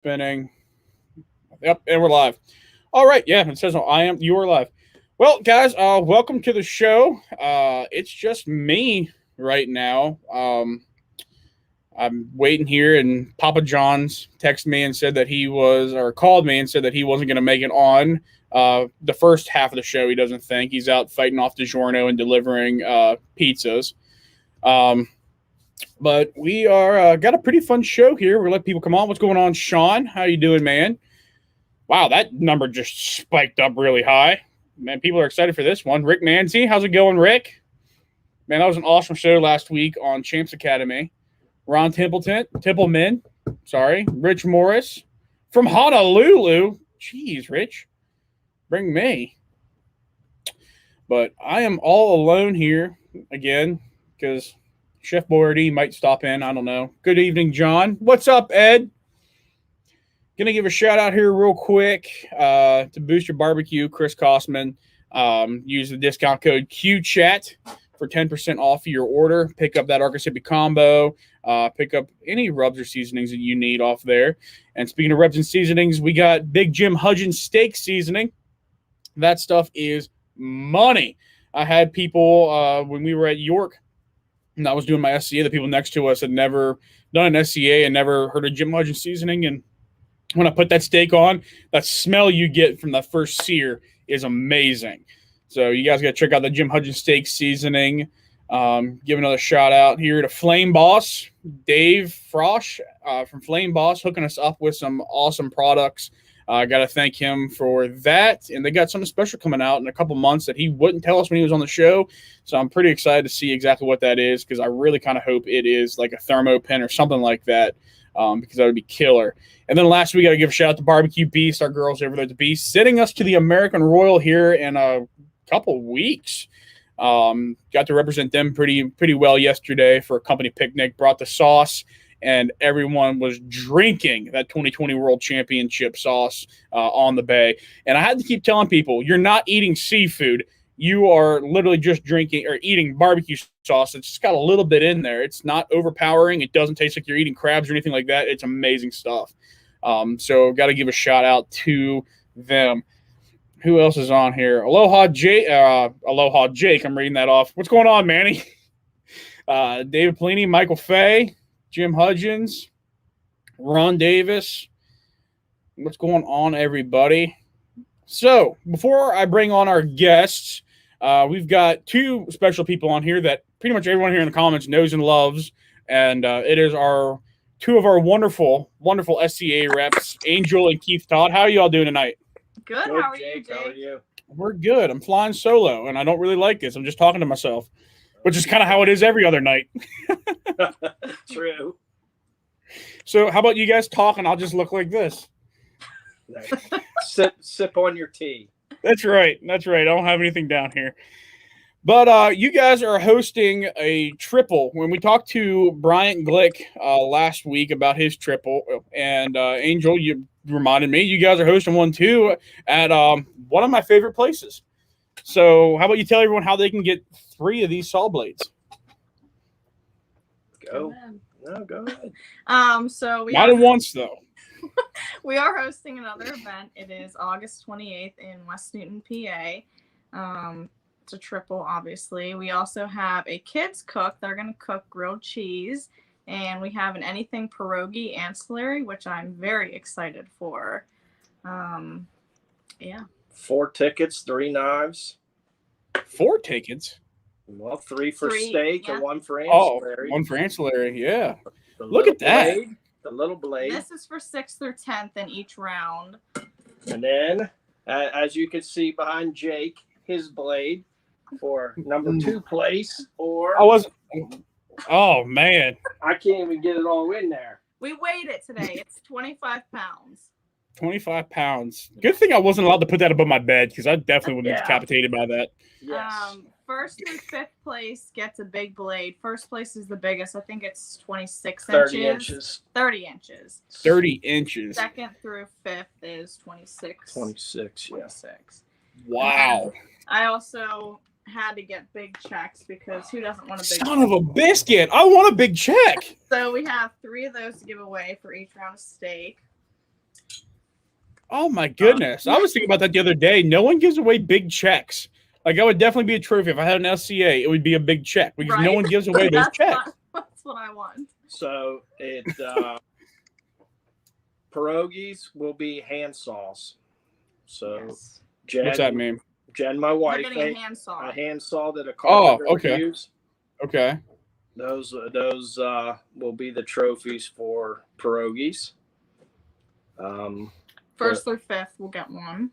Spinning. Yep, and we're live. All right, yeah, it says you are live. Well, guys, welcome to the show. It's just me right now. I'm waiting here, and Papa John's texted me and said that called me and said that he wasn't going to make it on the first half of the show. He doesn't think he's out fighting off DiGiorno and delivering pizzas. But we are got a pretty fun show here. We'll let people come on. What's going on, Sean? How you doing, man? Wow, that number just spiked up really high. Man, people are excited for this one. Rick Nancy, how's it going, Rick? Man, that was an awesome show last week on Champs Academy. Ron Tippleman, Rich Morris from Honolulu. Jeez, Rich, bring me. But I am all alone here again because Chef Boyardee might stop in. I don't know. Good evening, John. What's up, Ed? Gonna give a shout out here real quick to Boost Your Barbecue, Chris Kosman. Use the discount code QChat for 10% off your order. Pick up that Arcasipi combo. Pick up any rubs or seasonings that you need off there. And speaking of rubs and seasonings, we got Big Jim Hudgens steak seasoning. That stuff is money. I had people when we were at York, and I was doing my SCA. The people next to us had never done an SCA and never heard of Jim Hudgens seasoning. And when I put that steak on, that smell you get from that first sear is amazing. So you guys got to check out the Jim Hudgens steak seasoning. Give another shout out here to Flame Boss, Dave Frosch from Flame Boss, hooking us up with some awesome products. I got to thank him for that. And they got something special coming out in a couple months that he wouldn't tell us when he was on the show. So I'm pretty excited to see exactly what that is, because I really kind of hope it is like a thermo pen or something like that. Because that would be killer. And then last week, I got to give a shout out to Barbecue Beast, our girls over there at the Beast, sending us to the American Royal here in a couple weeks. Got to represent them pretty well yesterday for a company picnic. Brought the sauce, and everyone was drinking that 2020 World Championship sauce on the bay. And I had to keep telling people, you're not eating seafood. You are literally just drinking or eating barbecue sauce. It's just got a little bit in there. It's not overpowering. It doesn't taste like you're eating crabs or anything like that. It's amazing stuff. So got to give a shout out to them. Who else is on here? Aloha Jake. I'm reading that off. What's going on, Manny? David Pelini, Michael Fay, Jim Hudgens, Ron Davis. What's going on, everybody? So before I bring on our guests, we've got two special people on here that pretty much everyone here in the comments knows and loves. And it is two of our wonderful, wonderful SCA reps, Angel and Keith Todd. How are you all doing tonight? Good. How are you, Jake? How are you? We're good. I'm flying solo, and I don't really like this. I'm just talking to myself, which is kind of how it is every other night. True. So how about you guys talk, and I'll just look like this? Sip on your tea. That's right. I don't have anything down here. But you guys are hosting a triple. When we talked to Bryant Glick last week about his triple, and Angel, you reminded me, you guys are hosting one too at one of my favorite places. So how about you tell everyone how they can get 3 of these saw blades? Go ahead. So we Not at once, though. we are hosting another event. It is August 28th in West Newton, PA. It's a triple, obviously. We also have a kids cook. They're going to cook grilled cheese. And we have an anything pierogi ancillary, which I'm very excited for. Yeah. 4 tickets, 3 knives. 4 tickets? Well, 3 for steak and 1 for ancillary. 1 for ancillary, yeah. Look at that. The little blade. This is for 6th through 10th in each round. And then, as you can see behind Jake, his blade for number 2 place. Or oh, man. I can't even get it all in there. We weighed it today. It's 25 pounds. 25 pounds. Good thing I wasn't allowed to put that above my bed, because I definitely would have been decapitated by that. Yes. 1st through 5th place gets a big blade. 1st place is the biggest. I think it's 26 30 inches. 30 inches. 30 inches. 2nd through 5th is 26. 26, yeah. 26. Wow. I also had to get big checks, because who doesn't want a big Son of a biscuit. I want a big check. So we have 3 of those to give away for each round of steak. Oh my goodness! I was thinking about that the other day. No one gives away big checks. Like I would definitely be a trophy if I had an SCA. It would be a big check because no one gives away those checks. That's what I want. So it pierogies will be hand saws. So Yes. Jen, What's that mean? Jen, my wife, We're getting a hand saw. a hand saw that a carpenter would use. Okay. Those will be the trophies for pierogies. First through fifth, we'll get one.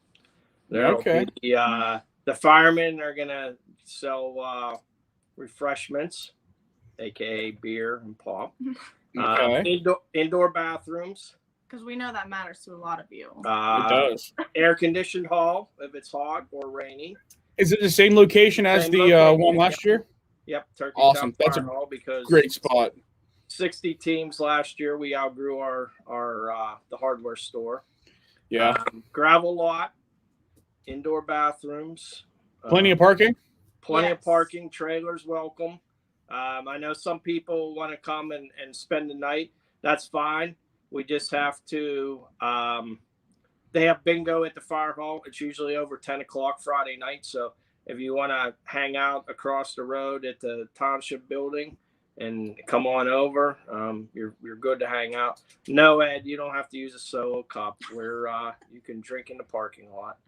Okay. The firemen are gonna sell refreshments, aka beer and pop. Okay. Indoor bathrooms. Because we know that matters to a lot of you. It does. Air conditioned hall if it's hot or rainy. Is it the same location as the one last year? Yep. Turkey Awesome. That's a hall because great spot. 60 teams last year. We outgrew our the hardware store. Yeah. Gravel lot, indoor bathrooms. Plenty of parking? Plenty of parking. Trailers welcome. I know some people want to come and spend the night. That's fine. We just have to they have bingo at the fire hall. It's usually over 10 o'clock Friday night. So if you want to hang out across the road at the township building and come on over, you're good to hang out. No, Ed, you don't have to use a solo cup where you can drink in the parking lot.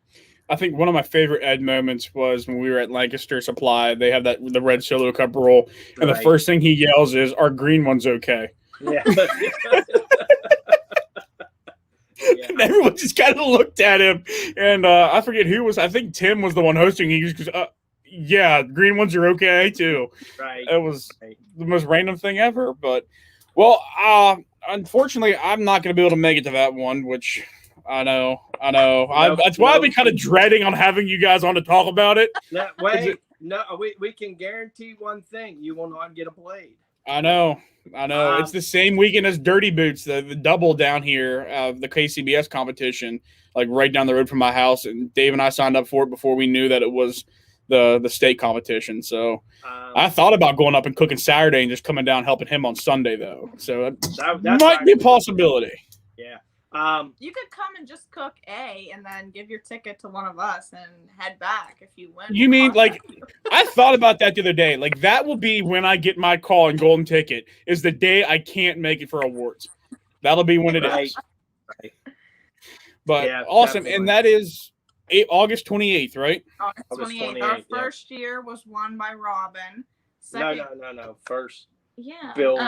I think one of my favorite Ed moments was when we were at Lancaster Supply. They have the red solo cup roll, and the first thing he yells is, "Our green one's okay." Yeah. And everyone just kind of looked at him, and I forget who was. I think Tim was the one hosting. He just goes, "Yeah, green ones are okay too." Right. It was the most random thing ever. But well, unfortunately, I'm not going to be able to make it to that one, which I know. That's why I've been kind of dreading on having you guys on to talk about it. We can guarantee one thing: you will not get a blade. I know. It's the same weekend as Dirty Boots, the double down here, the KCBS competition, like right down the road from my house. And Dave and I signed up for it before we knew that it was the state competition. So I thought about going up and cooking Saturday and just coming down helping him on Sunday, though. So that might be a possibility. Yeah. You could come and just cook and then give your ticket to one of us and head back if you win. You mean like I thought about that the other day. Like that will be when I get my call and golden ticket is the day I can't make it for awards. That'll be when it is. Right. But yeah, awesome. definitely. And that is August 28th, right? August 28th. Our first year was won by Robin. No. First. Yeah. Bill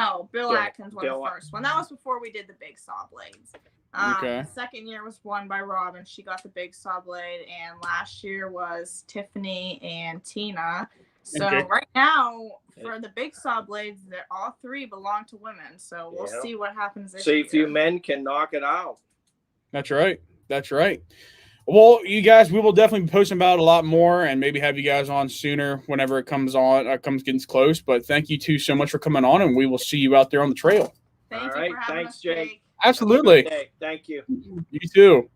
Atkins won the first one. That was before we did the big saw blades. Okay. The second year was won by Robin. She got the big saw blade, and last year was Tiffany and Tina. So right now, for the big saw blades, all three belong to women. So we'll see what happens this year. See if you men can knock it out. That's right. Well, you guys, we will definitely be posting about it a lot more and maybe have you guys on sooner whenever it comes getting close. But thank you two so much for coming on, and we will see you out there on the trail. Thank you for having us, Jake. Absolutely. Thank you. You too.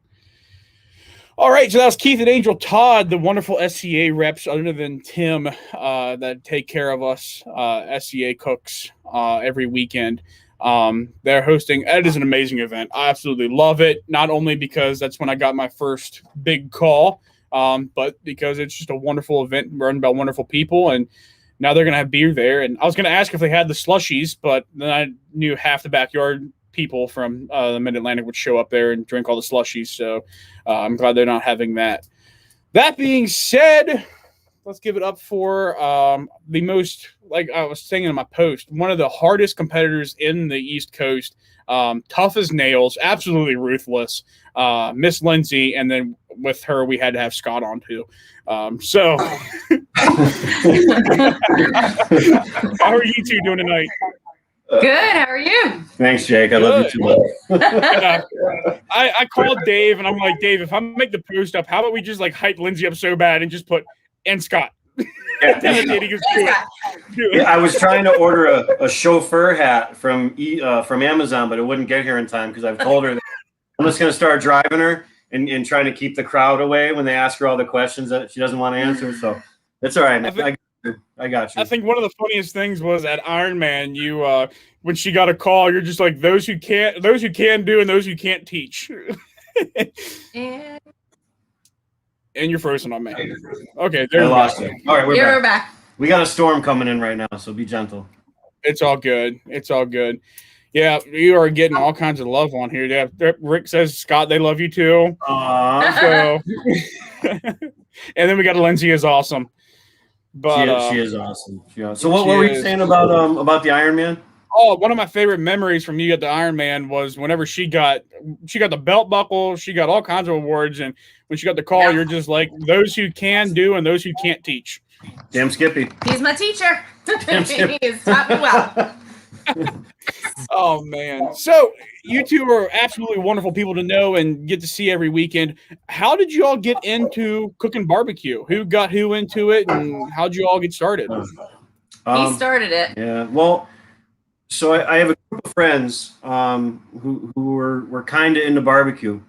All right, so that was Keith and Angel Todd, the wonderful SCA reps, other than Tim, that take care of us, SCA cooks, every weekend. They're hosting. It is an amazing event. I absolutely love it. Not only because that's when I got my first big call, but because it's just a wonderful event run by wonderful people. And now they're going to have beer there. And I was going to ask if they had the slushies, but then I knew half the backyard people from the Mid-Atlantic would show up there and drink all the slushies. So I'm glad they're not having that. That being said, let's give it up for the most, like I was saying in my post, one of the hardest competitors in the East Coast, tough as nails, absolutely ruthless, Miss Lindsay, and then with her we had to have Scott on too. So how are you two doing tonight? Good. How are you? Thanks, Jake. I love you too. I called Dave and I'm like, Dave, if I make the post up, how about we just like hype Lindsay up so bad and just put and Scott? Yeah, I was trying to order a chauffeur hat from Amazon, but it wouldn't get here in time because I've told her that I'm just going to start driving her and trying to keep the crowd away when they ask her all the questions that she doesn't want to answer. So it's all right. you. I got you. I think one of the funniest things was at Iron Man, you when she got a call, you're just like, those who can do and those who can't teach. And And you're frozen on me. Okay, I there we lost go. you. All right, we're back. back. We got a storm coming in right now, so be gentle. It's all good. It's all good. Yeah, you are getting all kinds of love on here. Yeah, Rick says, Scott, they love you too. So, and then we got Lindsay is awesome. But she is awesome. So what were you saying about the Iron Man? Oh, one of my favorite memories from you at the Iron Man was whenever she got the belt buckle, she got all kinds of awards, and when she got the call, you're just like, those who can do and those who can't teach. Damn Skippy. He's my teacher. He has taught me well. Oh man. So you two are absolutely wonderful people to know and get to see every weekend. How did you all get into cooking barbecue? Who got who into it, and how'd you all get started? He started it. Yeah. Well, so I have a group of friends who were kind of into barbecue. In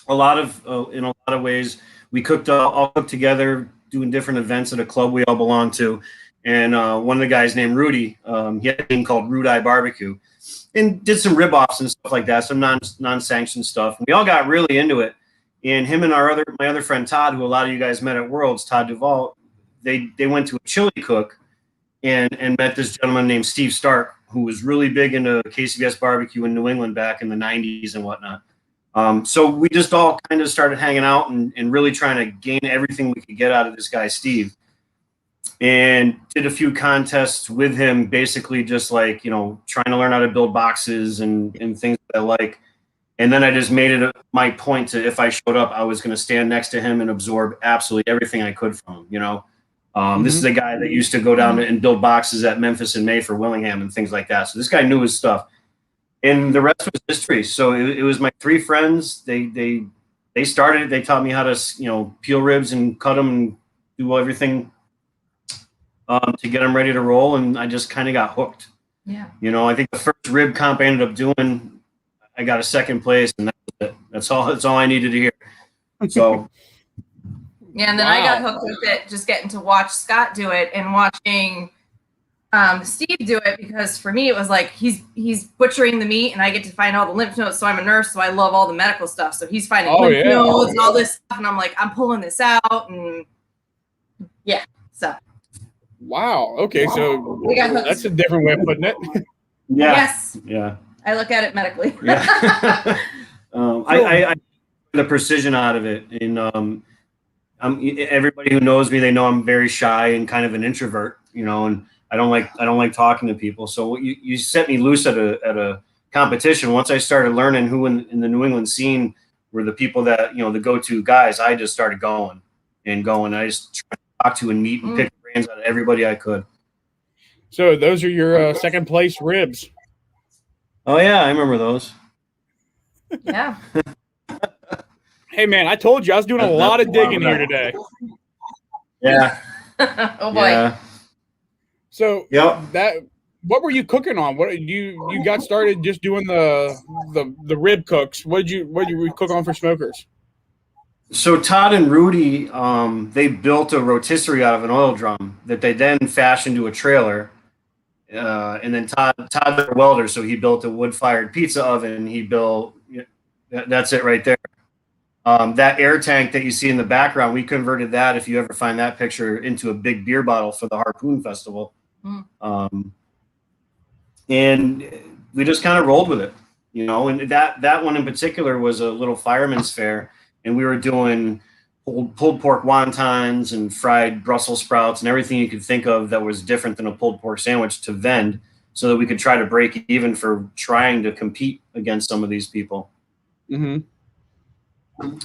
a lot of ways, we all cooked together, doing different events at a club we all belong to. And one of the guys named Rudy, he had a team called Rude Eye Barbecue, and did some rib-offs and stuff like that, some non-sanctioned stuff. And we all got really into it. And him and my other friend Todd, who a lot of you guys met at Worlds, Todd Duvall, they went to a chili cook and met this gentleman named Steve Stark, who was really big into KCBS barbecue in New England back in the 90s and whatnot. So we just all kind of started hanging out and really trying to gain everything we could get out of this guy, Steve. And did a few contests with him, basically just like, trying to learn how to build boxes and things that I like. And then I just made it my point to, if I showed up, I was going to stand next to him and absorb absolutely everything I could from him, This is a guy that used to go down and build boxes at Memphis and May for Willingham and things like that. So this guy knew his stuff. And the rest was history. So it was my three friends. They started it. They taught me how to, peel ribs and cut them and do everything to get them ready to roll, and I just kind of got hooked. Yeah. I think the first rib comp I ended up doing, I got a second place, and that's all I needed to hear. So. Yeah, and then I got hooked with it, just getting to watch Scott do it and watching Steve do it, because for me it was like he's butchering the meat, and I get to find all the lymph nodes. So I'm a nurse, so I love all the medical stuff. So he's finding lymph nodes and all this stuff, and I'm like, I'm pulling this out, and yeah, so. Wow. Okay, so that's a different way of putting it. Yeah. Yes. Yeah. I look at it medically. Yeah. I the precision out of it, and everybody who knows me, they know I'm very shy and kind of an introvert, and I don't like talking to people. So you set me loose at a competition. Once I started learning who in the New England scene were the people that the go-to guys, I just started going. I just tried to talk to and meet and pick brains out of everybody I could. So those are your second place ribs. Oh yeah, I remember those. Yeah. Hey man, I told you I was doing a lot of digging here today. Yeah. Oh boy. Yeah. So what were you cooking on? What you got started just doing the rib cooks? What did you cook on for smokers? So Todd and Rudy, they built a rotisserie out of an oil drum that they then fashioned to a trailer. And then Todd's a welder, so he built a wood-fired pizza oven. He built, that's it right there. That air tank that you see in the background, we converted that, if you ever find that picture, into a big beer bottle for the Harpoon Festival. And we just kind of rolled with it, and that one in particular was a little fireman's fair. And we were doing pulled pork wontons and fried Brussels sprouts and everything you could think of that was different than a pulled pork sandwich to vend, so that we could try to break even for trying to compete against some of these people. Mm-hmm.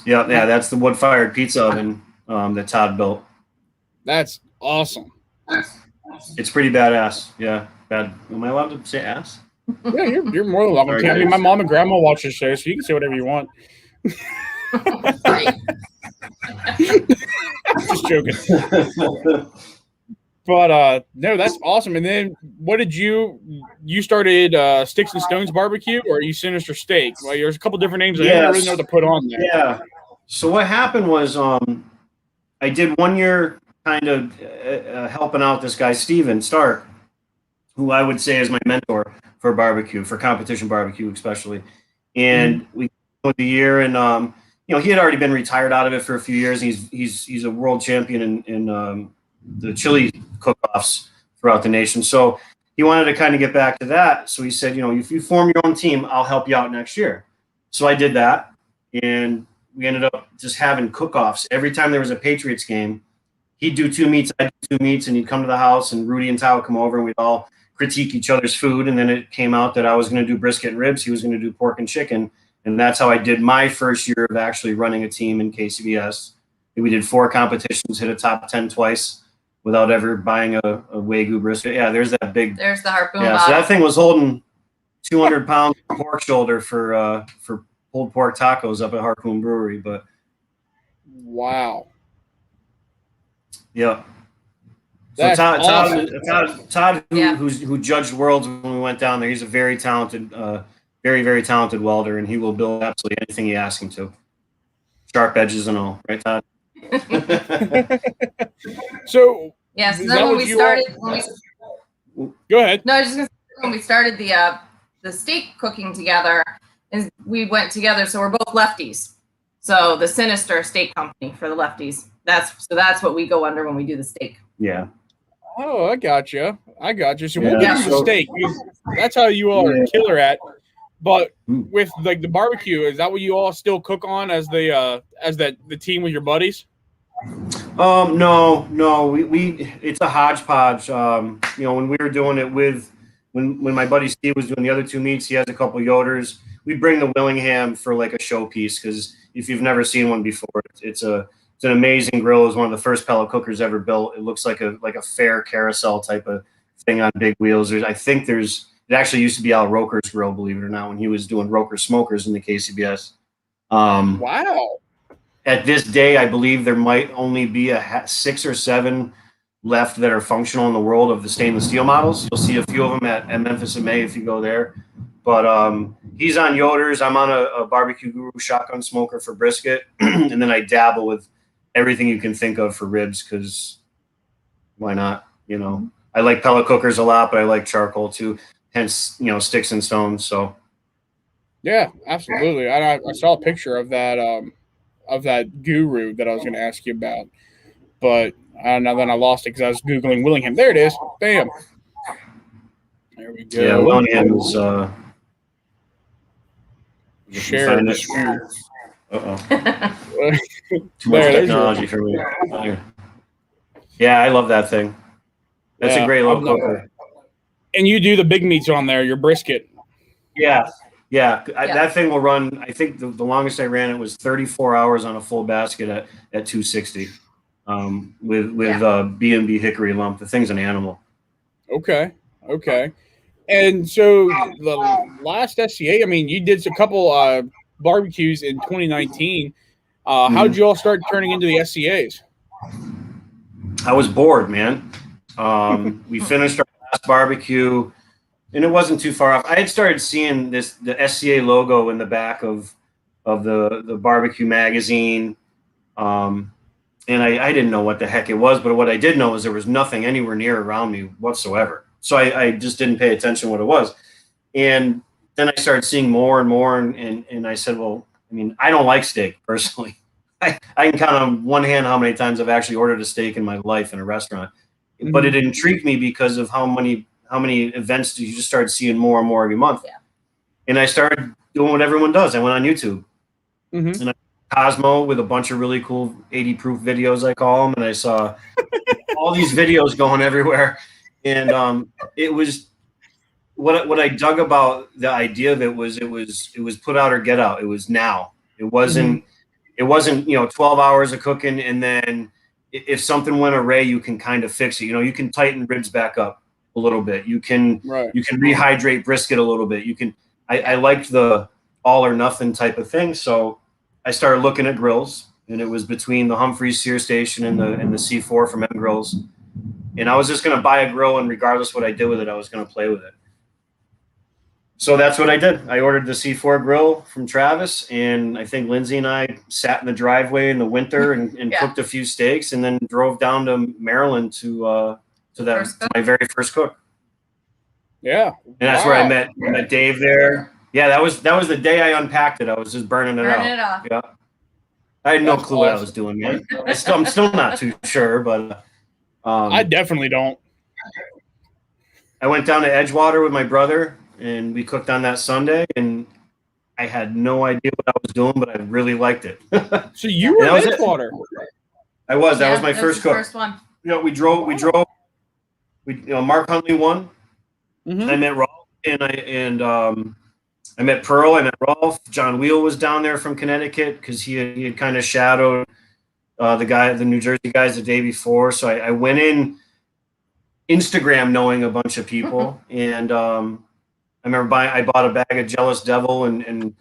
Yeah, that's the wood-fired pizza oven that Todd built. That's awesome. It's pretty badass. Yeah, bad. Am I allowed to say ass? Yeah, you're more than welcome. I mean, my mom and grandma watch this show, so you can say whatever you want. Just joking. But no, that's awesome. And then what did you started Sticks and Stones BBQ, or you Sinister Steak? Well, there's a couple different names I didn't really know what to put on there. Yeah. So what happened was I did 1 year kind of helping out this guy, Steven Stark, who I would say is my mentor for barbecue, for competition barbecue especially. And we with the year, and he had already been retired out of it for a few years. He's a world champion in the chili cook-offs throughout the nation. So he wanted to kind of get back to that. So he said, if you form your own team, I'll help you out next year. So I did that, and we ended up just having cook-offs every time there was a Patriots game. He'd do 2 meats, I'd do 2 meats, and he'd come to the house, and Rudy and Ty would come over, and we'd all critique each other's food. And then it came out that I was going to do brisket and ribs. He was going to do pork and chicken. And that's how I did my first year of actually running a team in KCBS. We did 4 competitions, hit a top 10 twice without ever buying a Wagyu brisket. Yeah, there's that big. There's the harpoon. Yeah, so that thing was holding 200 pounds pork shoulder for pulled pork tacos up at Harpoon Brewery. But wow. Yeah. So That's Todd, awesome. who judged Worlds when we went down there, he's a very talented, very, very talented welder, and he will build absolutely anything you ask him to. Sharp edges and all, right, Todd? So yes, and then when we started, go ahead. No, I was just gonna say, when we started the steak cooking together, and we went together, so we're both lefties. So the Sinister Steak Company for the lefties. That's what we go under when we do the steak. Yeah. Oh, I got you. So we'll Yeah. get into the steak, because that's how you all are killer at. But with like the barbecue, is that what you all still cook on as the team with your buddies? No. We it's a hodgepodge. When we were doing it with when my buddy Steve was doing the other 2 meats, he has a couple Yoders. We bring the Willingham for like a showpiece, because if you've never seen one before, it's an amazing grill. It was one of the first pellet cookers ever built. It looks like a fair carousel type of thing on big wheels. It actually used to be Al Roker's grill, believe it or not, when he was doing Roker smokers in the KCBS. Wow. At this day, I believe there might only be 6 or 7 left that are functional in the world of the stainless steel models. You'll see a few of them at Memphis and May if you go there. But he's on Yoders. I'm on a Barbecue Guru shotgun smoker for brisket. And then I dabble with everything you can think of for ribs, because why not? I like pellet cookers a lot, but I like charcoal too. Hence, Sticks and Stones. So yeah, absolutely. I saw a picture of that Guru that I was going to ask you about, but then I lost it because I was Googling Willingham. There it is. Bam. There we go. Yeah, Willingham is share the screen. Too much technology for me. Yeah, I love that thing. That's a great little cooker. And you do the big meats on there, your brisket. Yeah. That thing will run. I think the longest I ran it was 34 hours on a full basket at 260 with B&B hickory lump. The thing's an animal. Okay. And so the last SCA, I mean, you did a couple barbecues in 2019. How'd you all start turning into the SCAs? I was bored, man. We finished our last barbecue, and it wasn't too far off. I had started seeing the SCA logo in the back of the barbecue magazine, and I didn't know what the heck it was, but what I did know is there was nothing anywhere near around me whatsoever. So I just didn't pay attention what it was. And then I started seeing more and more, and I said, well, I mean, I don't like steak personally. I can count on one hand how many times I've actually ordered a steak in my life in a restaurant. Mm-hmm. But it intrigued me because of how many events you just started seeing more and more every month. Yeah. And I started doing what everyone does. I went on YouTube. Mm-hmm. And I Cosmo with a bunch of really cool 80 proof videos, I call them, and I saw all these videos going everywhere. And it was what I dug about the idea of it was put out or get out. It was now. It wasn't 12 hours of cooking, and then if something went awry, you can kind of fix it. You can tighten ribs back up a little bit. You can rehydrate brisket a little bit. I liked the all or nothing type of thing. So I started looking at grills, and it was between the Humphreys Sear Station and the C4 from M Grills. And I was just going to buy a grill, and regardless what I did with it, I was going to play with it. So that's what I did. I ordered the C4 grill from Travis, and I think Lindsay and I sat in the driveway in the winter and cooked a few steaks, and then drove down to Maryland to my very first cook. Yeah, and that's where I met Dave there. Yeah, that was the day I unpacked it. I was just burning it off. Yeah, I had no clue what I was doing, man. I'm still not too sure, but I definitely don't. I went down to Edgewater with my brother, and we cooked on that Sunday, and I had no idea what I was doing, but I really liked it. So you were in Edgewater. I was. That was my first cook. First one. We drove. Mark Huntley won. Mm-hmm. I met Rolf, and I met Pearl. I met Rolf. John Wheel was down there from Connecticut because he had kind of shadowed the New Jersey guys the day before. So I went in Instagram knowing a bunch of people, and I remember I bought a bag of Jealous Devil, and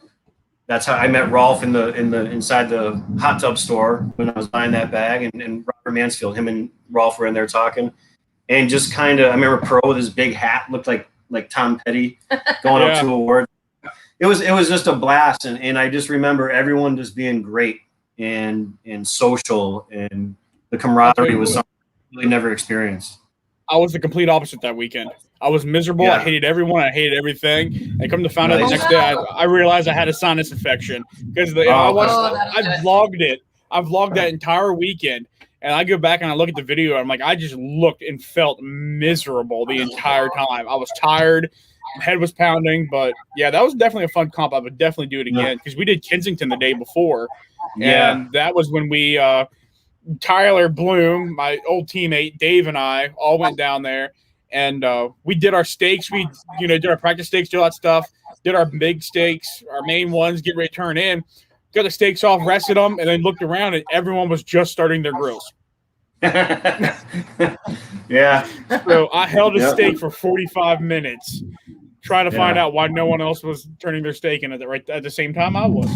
that's how I met Rolf in the inside the hot tub store when I was buying that bag, and Robert Mansfield, him and Rolf were in there talking, and just kind of I remember Pearl with his big hat, looked like Tom Petty going up to awards. It was just a blast, and I just remember everyone just being great and social, and the camaraderie was something I really never experienced. I was the complete opposite that weekend. I was miserable. Yeah. I hated everyone. I hated everything. I come to find out the next day, I realized I had a sinus infection because I vlogged it. I vlogged that entire weekend, and I go back and I look at the video. And I'm like, I just looked and felt miserable the entire time. I was tired. My head was pounding. But, yeah, that was definitely a fun comp. I would definitely do it again because we did Kensington the day before. Yeah. And that was when we Tyler Bloom, my old teammate, Dave, and I all went down there, and we did our steaks. We, did our practice steaks, did all that stuff, did our big steaks, our main ones, get ready to turn in, got the steaks off, rested them, and then looked around, and everyone was just starting their grills. Yeah. So I held a steak for 45 minutes trying to find out why no one else was turning their steak in at the same time I was.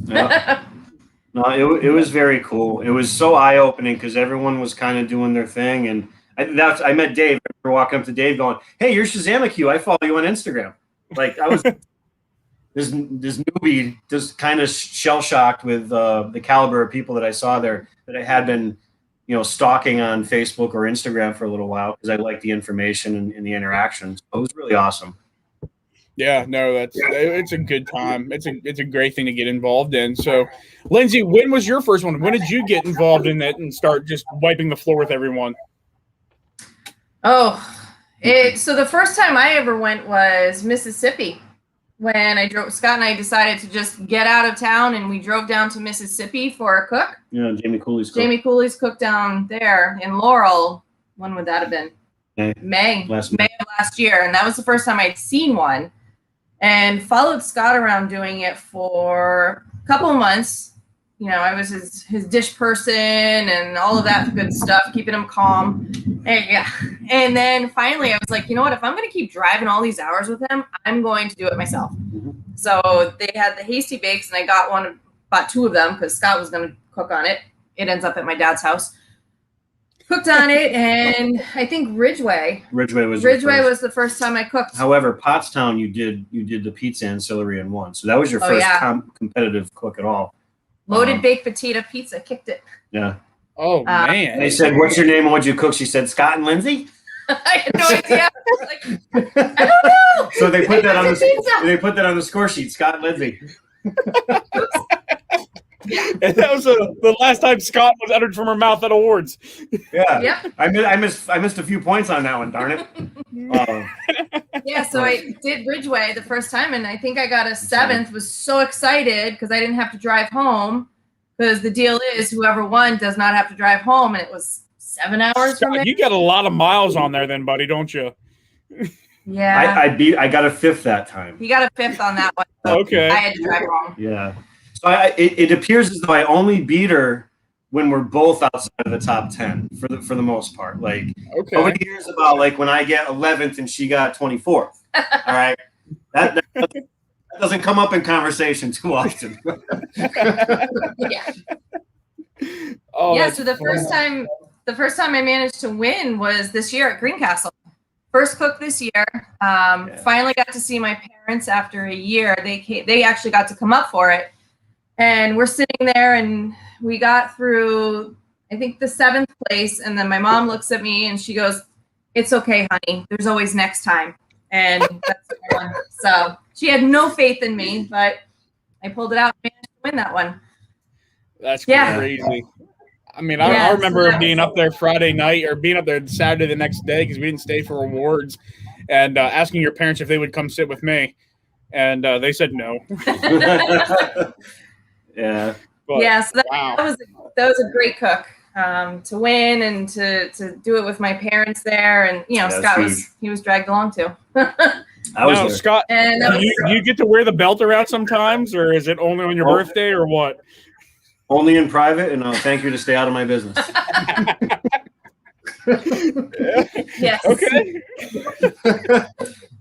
Yeah. No, it was very cool. It was so eye-opening because everyone was kind of doing their thing. And I met Dave. I remember walking up to Dave going, "Hey, you're Shazamacue. I follow you on Instagram." Like, I was this newbie just kind of shell-shocked with the caliber of people that I saw there that I had been, stalking on Facebook or Instagram for a little while because I liked the information and the interaction. So it was really awesome. Yeah, no, it's a good time. It's a great thing to get involved in. So, Lindsay, when was your first one? When did you get involved in that and start just wiping the floor with everyone? So the first time I ever went was Mississippi when Scott and I decided to just get out of town, and we drove down to Mississippi for a cook. Yeah, Jamie Cooley's cook. Jamie Cooley's cook down there in Laurel. When would that have been? May of last year. And that was the first time I'd seen one. And followed Scott around doing it for a couple of months. I was his dish person and all of that good stuff, keeping him calm. And then finally I was like, you know what? If I'm going to keep driving all these hours with him, I'm going to do it myself. So they had the Hasty Bakes, and I bought two of them because Scott was going to cook on it. It ends up at my dad's house. Cooked on it, and I think Ridgeway was the first time I cooked. However, Pottstown, you did the pizza ancillary in one, so that was your first competitive cook at all. Loaded baked potato pizza, kicked it. Yeah. Oh man! They said, "What's your name and what'd you cook?" She said, "Scott and Lindsay." I had no idea. I don't know. So they put that on the score sheet. Scott and Lindsay. And that was the last time Scott was uttered from her mouth at awards. Yeah. Yep. I missed a few points on that one, darn it. Yeah, so I did Ridgeway the first time, and I think I got a 7th. Was so excited because I didn't have to drive home, because the deal is whoever won does not have to drive home, and it was 7 hours. Scott, you got a lot of miles on there then, buddy, don't you? Yeah. I got a 5th that time. He got a 5th on that one. So okay. I had to drive home. Yeah. So it appears as though I only beat her when we're both outside of the top 10 for the most part. Like, nobody hears about like when I get 11th and she got 24th. All right, that doesn't come up in conversation too often. Yeah. Oh, yeah. So the first time I managed to win was this year at Greencastle. first cook this year. Finally got to see my parents after a year. They actually got to come up for it. And we're sitting there and we got through, I think, the 7th place. And then my mom looks at me and she goes, "It's okay, honey. There's always next time." And that's the one. So she had no faith in me, but I pulled it out and managed to win that one. That's crazy. I mean, I remember being up there Friday night or being up there Saturday the next day because we didn't stay for awards, and asking your parents if they would come sit with me, and they said no. Yeah. But, so that was a great cook to win and to do it with my parents there, and Scott was dragged along too. Scott, you get to wear the belt around sometimes, or is it only on your birthday, or what? Only in private, and thank you to stay out of my business. Yes. Okay.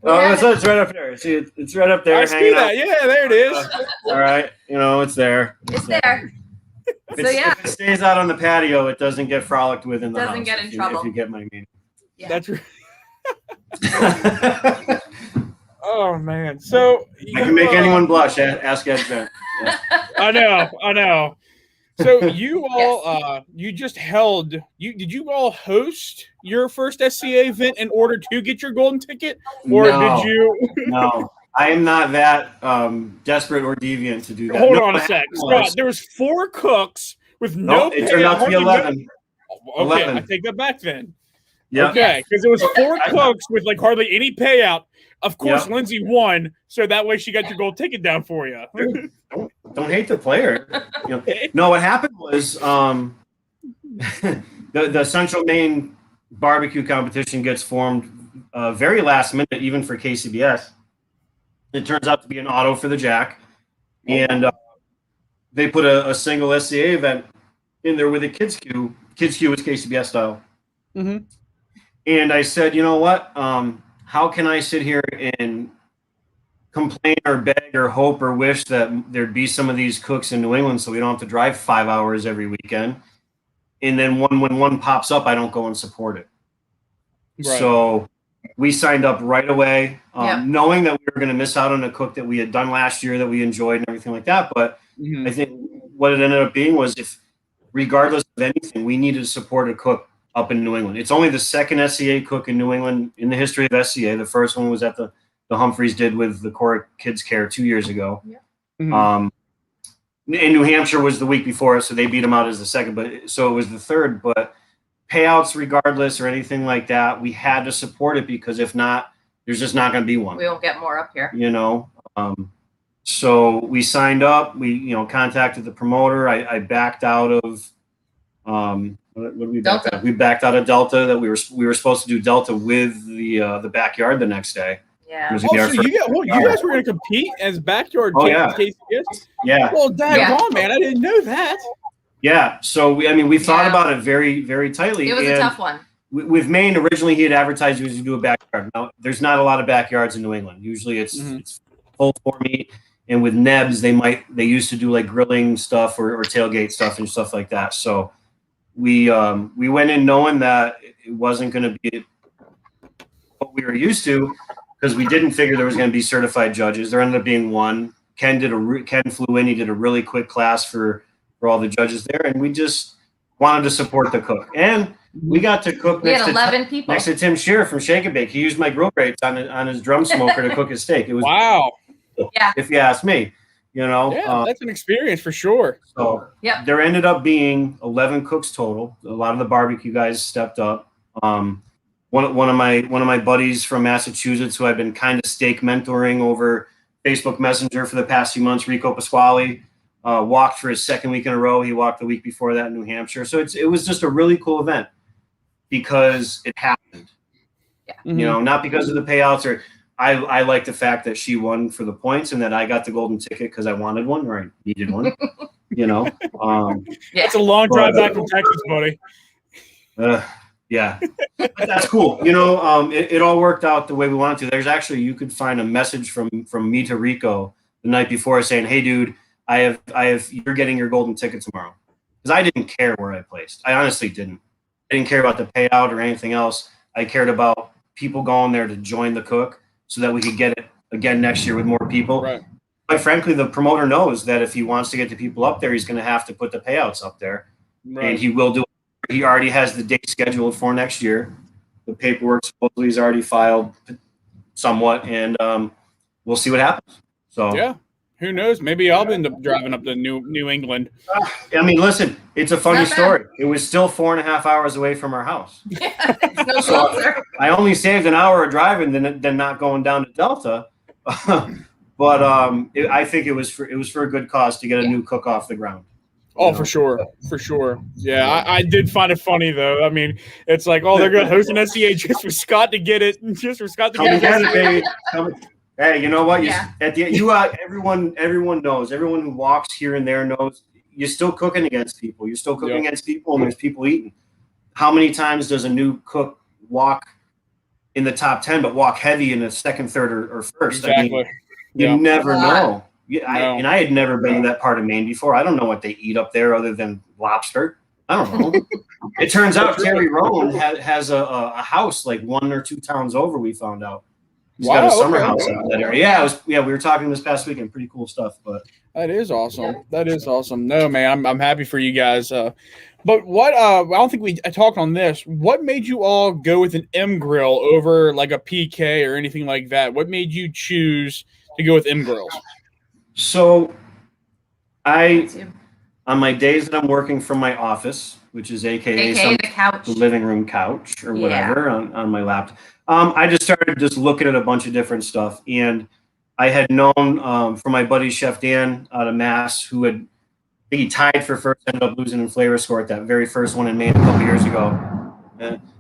It's right up there. See, it's right up there. I see that. Yeah, there it is. All right, it's there. It's there. If it stays out on the patio, it doesn't get frolicked with in the house. Doesn't get in trouble. If you get my meaning. Yeah. That's right. Oh man! So I can make anyone blush. Ask Ed Bent. Yeah. I know. So you all, you just held. Did you all host your first SCA event in order to get your golden ticket, or did you? No, I am not that desperate or deviant to do that. Hold on a sec, Scott. There was 4 cooks with no. It turned out to be 11. Okay, 11. I take that back then. Yeah. Okay, because it was 4 cooks with like hardly any payout. Of course, Lindsay won, so that way she got your gold ticket down for you. Don't hate the player. No, what happened was the Central Maine barbecue competition gets formed very last minute, even for KCBS. It turns out to be an auto for the Jack, and they put a single SCA event in there with a kids queue. Kids queue is KCBS style. Mm-hmm. And I said, you know what? How can I sit here and complain or beg or hope or wish that thered be some of these cooks in New England so we don't have to drive 5 hours every weekend? And then when one pops up, I don't go and support it. Right. So we signed up right away, knowing that we were going to miss out on a cook that we had done last year that we enjoyed and everything like that. But I think what it ended up being was, if regardless of anything, we needed to support a cook up in New England. It's only the second SCA cook in New England in the history of SCA. The first one was at the Humphreys did with the Cora Kids Care 2 years ago. Yeah. Mm-hmm. In New Hampshire was the week before, so they beat them out as the second. But so it was the third. But payouts, regardless or anything like that, we had to support it, because if not, there's just not going to be one. We won't get more up here. So we signed up. We contacted the promoter. I backed out of. What did we back out? We backed out of Delta. That we were supposed to do Delta with the backyard the next day. Yeah. So you guys were going to compete as backyard champions? Yeah. Well, on, man, I didn't know that. Yeah. So we thought about it very, very tightly. It was a tough one. With Maine, originally he had advertised he was going to do a backyard. Now, there's not a lot of backyards in New England. Usually it's full for meat, and with Nebs they used to do like grilling stuff or tailgate stuff and stuff like that. So we went in knowing that it wasn't going to be what we were used to, because we didn't figure there was going to be certified judges. There ended up being one. Ken flew in. He did a really quick class for all the judges there, and we just wanted to support the cook. And we got to cook next to Tim Shearer from Shake and Bake. He used my grill grates on his drum smoker to cook his steak. It was wow. Yeah. If you ask me. That's an experience for sure. So there ended up being 11 cooks total. A lot of the barbecue guys stepped up. One of my buddies from Massachusetts, who I've been kind of steak mentoring over Facebook Messenger for the past few months, Rico Pasquale, walked for his second week in a row. He walked the week before that in New Hampshire. So it was just a really cool event because it happened. Yeah. Mm-hmm. Not because of the payouts or. I like the fact that she won for the points and that I got the golden ticket because I wanted one or I needed one. It's a long drive back from Texas, buddy. Yeah, that's cool. It all worked out the way we wanted to. There's actually, you could find a message from me to Rico the night before saying, "Hey, dude, you're getting your golden ticket tomorrow." Because I didn't care where I placed. I honestly didn't. I didn't care about the payout or anything else. I cared about people going there to join the cook so that we could get it again next year with more people. Right. Quite frankly, the promoter knows that if he wants to get the people up there, he's going to have to put the payouts up there. Right. And he will do it. He already has the date scheduled for next year. The paperwork supposedly is already filed somewhat, and we'll see what happens. So yeah, who knows? Maybe I'll end up driving up to New England. I mean, listen, it's a funny story. It was still 4.5 hours away from our house. Yeah, it's no closer. I only saved an hour of driving than not going down to Delta. But I think it was for a good cause to get a new cook off the ground. Oh, for sure. For sure. Yeah, I did find it funny, though. I mean, it's like, oh, they're going to host an SCA just for Scott to get it. Just for Scott to get it. Hey, you know what? Everyone knows. Everyone who walks here and there knows you're still cooking against people. You're still cooking against people, and there's people eating. How many times does a new cook walk in the top 10, but walk heavy in the second, third, or first? Exactly. I mean, you never know. I had never been to that part of Maine before. I don't know what they eat up there other than lobster. I don't know. It turns out Terry Rowan has a house like 1 or 2 towns over. We found out he's got a summer house out that area. We were talking this past weekend. Pretty cool stuff. But that is awesome. Yeah. That is awesome. No, man, I'm happy for you guys. But what I don't think I talked on this. What made you all go with an M grill over like a PK or anything like that? What made you choose to go with M grills? So on my days that I'm working from my office, which is AKA the couch, the living room couch or whatever on my laptop, I just started looking at a bunch of different stuff. And I had known from my buddy Chef Dan out of Mass, who he tied for first, ended up losing in flavor score at that very first one in Maine a couple years ago.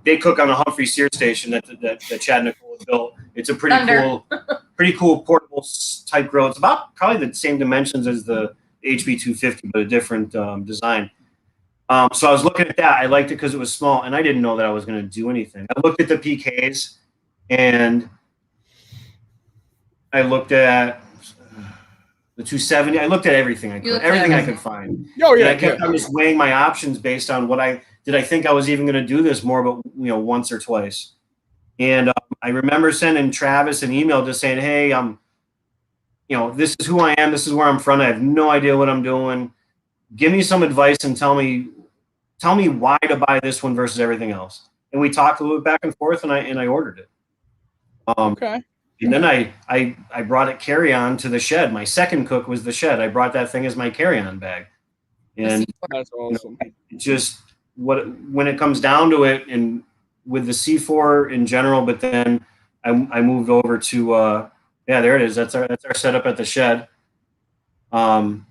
They cook on the Humphrey Sear station that Chad Nicole had built. It's a pretty cool portable type grill. It's about probably the same dimensions as the HB250, but a different design. So I was looking at that. I liked it because it was small, and I didn't know that I was going to do anything. I looked at the PKs, and I looked at the 270. I looked at everything I could, I could find. Oh yeah. And I kept on just weighing my options based on what I think I was even going to do this more, but once or twice. And I remember sending Travis an email just saying, hey, this is who I am. This is where I'm from. I have no idea what I'm doing. Give me some advice and tell me why to buy this one versus everything else. And we talked a little bit back and forth, and I ordered it. Okay. And then I brought it carry-on to the shed. My second cook was the shed. I brought that thing as my carry-on bag. And that's awesome. When it comes down to it, and with the C4 in general, but then I moved over to there it is. That's our setup at the shed. The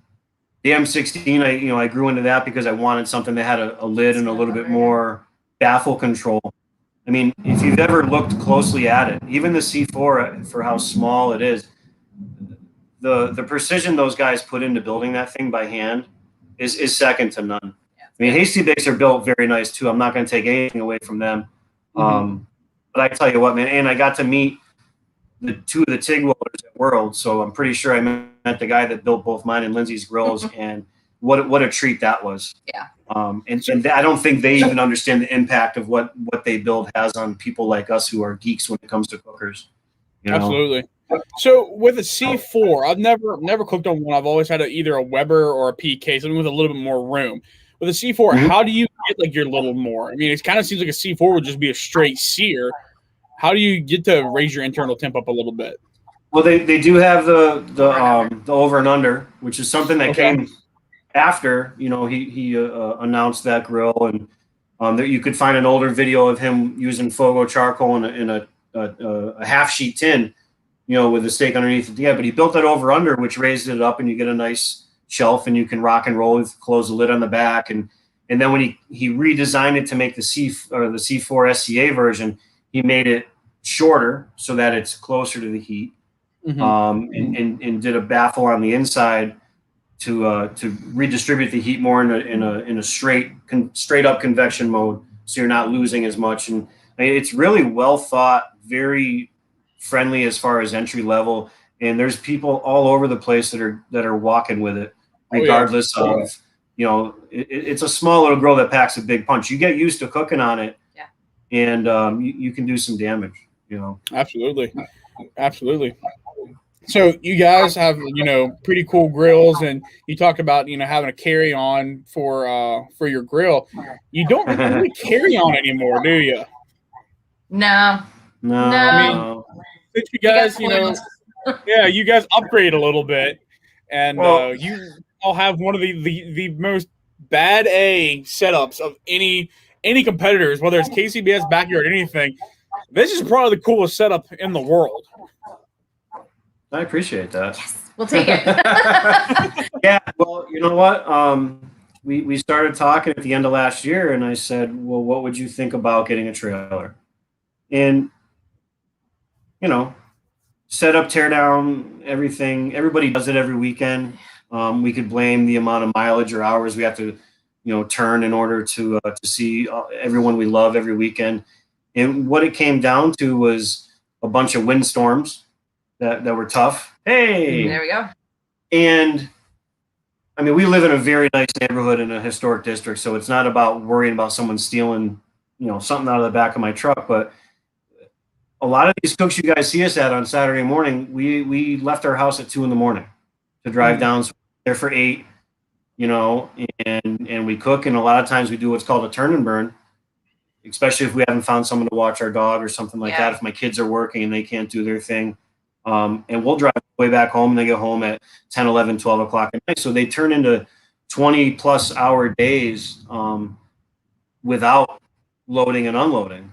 M16, I grew into that because I wanted something that had a lid and a little bit more baffle control. I mean, if you've ever looked closely at it, even the C4 for how small it is, the precision those guys put into building that thing by hand is second to none. I mean, Hasty Bakes are built very nice too. I'm not going to take anything away from them. But I tell you what, man, and I got to meet the 2 of the TIG welders at World, so I'm pretty sure I met the guy that built both mine and Lindsay's grills, and what a treat that was. Yeah. And I don't think they even understand the impact of what they build has on people like us who are geeks when it comes to cookers. Absolutely. So with a C4, I've never cooked on one. I've always had either a Weber or a PK, something with a little bit more room. With a C4, how do you get like your little more? I mean, it kind of seems like a C4 would just be a straight sear. How do you get to raise your internal temp up a little bit? Well, they do have the over and under, which is something that came after he announced that grill, and that you could find an older video of him using Fogo charcoal in a half sheet tin, with a steak underneath it. Yeah, but he built that over under, which raised it up, and you get a nice shelf, and you can rock and roll with close the lid on the back, and then when he redesigned it to make the C4 SCA version, he made it shorter so that it's closer to the heat, and did a baffle on the inside to redistribute the heat more in a straight up convection mode, so you're not losing as much. And I mean, it's really well thought, very friendly as far as entry level, and there's people all over the place that are walking with it, regardless of it's a small little grill that packs a big punch. You get used to cooking on it, and you can do some damage. Absolutely. So you guys have, pretty cool grills, and you talked about, having a carry-on for your grill. You don't really carry on anymore, do you? No. I mean, since you guys, you guys upgrade a little bit, and you all have one of the most bad A setups of any competitors, whether it's KCBS, Backyard, anything. This is probably the coolest setup in the world. I appreciate that. Yes, we'll take it. Yeah, well, you know what? We started talking at the end of last year, and I said, well, what would you think about getting a trailer? And, set up, tear down, everything. Everybody does it every weekend. We could blame the amount of mileage or hours we have to, turn in order to see everyone we love every weekend. And what it came down to was a bunch of windstorms that were tough. Hey, there we go. And I mean, we live in a very nice neighborhood in a historic district, so it's not about worrying about someone stealing, something out of the back of my truck. But a lot of these cooks you guys see us at on Saturday morning, we left our house at 2 a.m. to drive down. So we're there for 8, and we cook. And a lot of times we do what's called a turn and burn, especially if we haven't found someone to watch our dog or something like that. If my kids are working and they can't do their thing. And we'll drive way back home, and they get home at 10, 11, 12 o'clock at night. So they turn into 20+ hour days without loading and unloading,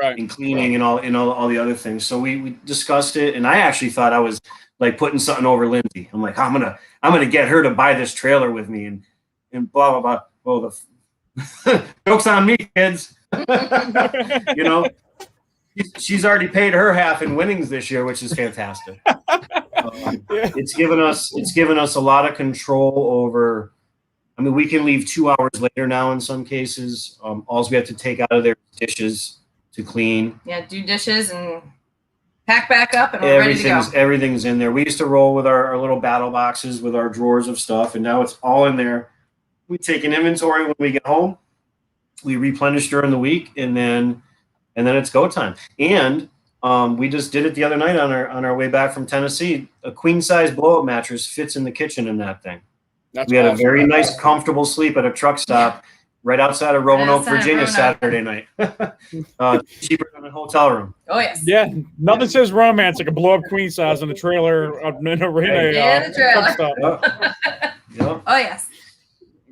and cleaning and all the other things. So we discussed it, and I actually thought I was like putting something over Lindsay. I'm like, I'm gonna get her to buy this trailer with me, and blah blah blah. Well, the joke's on me, kids. She's already paid her half in winnings this year, which is fantastic. It's given us a lot of control over. I mean, we can leave 2 hours later now in some cases. All we have to take out of there is dishes to clean. Yeah, do dishes and pack back up, and we're ready to go. Everything's in there. We used to roll with our little battle boxes with our drawers of stuff, and now it's all in there. We take an inventory when we get home. We replenish during the week, and then it's go time. And we just did it the other night on our way back from Tennessee. A queen size blow up mattress fits in the kitchen in that thing. We had a very nice, comfortable sleep at a truck stop right outside of Roanoke, Virginia, Saturday night. Cheaper than a hotel room. Oh yes. Yeah, nothing says romance like a blow up queen size in a trailer in a the trailer. Truck stop. Yep. Oh yes.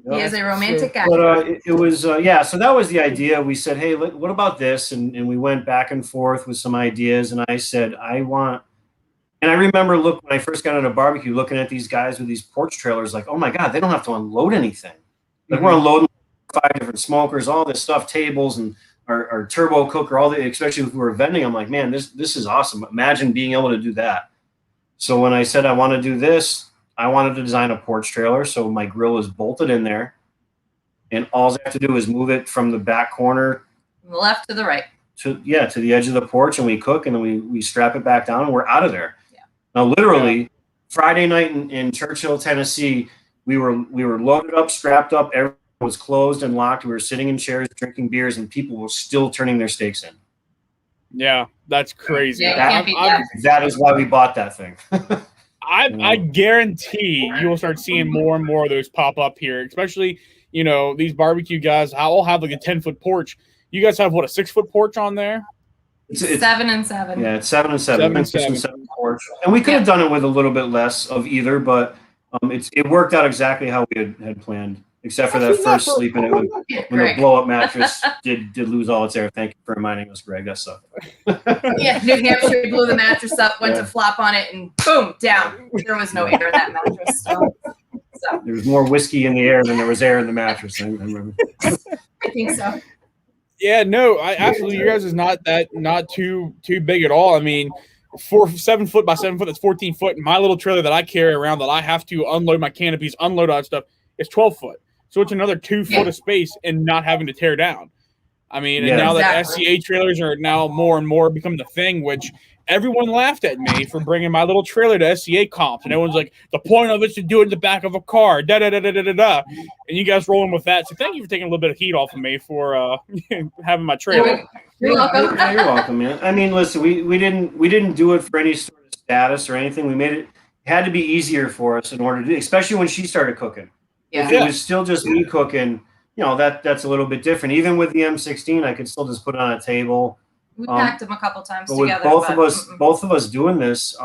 He is a romantic guy. But it was, so that was the idea. We said, hey, what about this? And we went back and forth with some ideas. And I said, and I remember when I first got into barbecue, looking at these guys with these porch trailers, like, oh my God, they don't have to unload anything. Like we're unloading 5 different smokers, all this stuff, tables and our turbo cooker, especially if we were vending. I'm like, man, this is awesome. Imagine being able to do that. So when I said I want to do this, I wanted to design a porch trailer, so my grill is bolted in there, and all I have to do is move it from the back corner, from the left to the right, to the edge of the porch, and we cook, and then we strap it back down, and we're out of there. Yeah. Now, literally, Friday night in Churchill, Tennessee, we were loaded up, strapped up, everything was closed and locked. We were sitting in chairs, drinking beers, and people were still turning their steaks in. Yeah, that's crazy. Yeah, that is why we bought that thing. I guarantee you will start seeing more and more of those pop up here, especially, these barbecue guys all have like a 10-foot porch. You guys have, what, a 6-foot porch on there? It's 7 and 7. Yeah, it's 7 and 7. 7 and 7 porch. And we could have done it with a little bit less of either, but it worked out exactly how we had planned, except for that first sleep in it when the blow-up mattress did lose all its air. Thank you for reminding us, Greg. That sucked. Yeah, New Hampshire blew the mattress up, went to flop on it, and boom, down. There was no air in that mattress. So. There was more whiskey in the air than there was air in the mattress. I remember. I think so. Yeah, no, absolutely. You guys is not too big at all. I mean, 7 foot by 7 foot, that's 14 foot. And my little trailer that I carry around that I have to unload my canopies, unload all that stuff, is 12 foot. So it's another 2 foot of space and not having to tear down. I mean, and now that SCA trailers are now more and more becoming the thing, which everyone laughed at me for bringing my little trailer to SCA comps, and everyone's like, the point of it is to do it in the back of a car, da-da-da-da-da-da. And you guys rolling with that. So thank you for taking a little bit of heat off of me for having my trailer. You're welcome. Yeah, you're welcome, man. I mean, listen, we didn't do it for any sort of status or anything. We made it had to be easier for us in order to do, especially when she started cooking. Yeah. If it was still just me cooking, you know, that's a little bit different. Even with the M16, I could still just put it on a table. We packed them a couple times but with together. both of us doing this,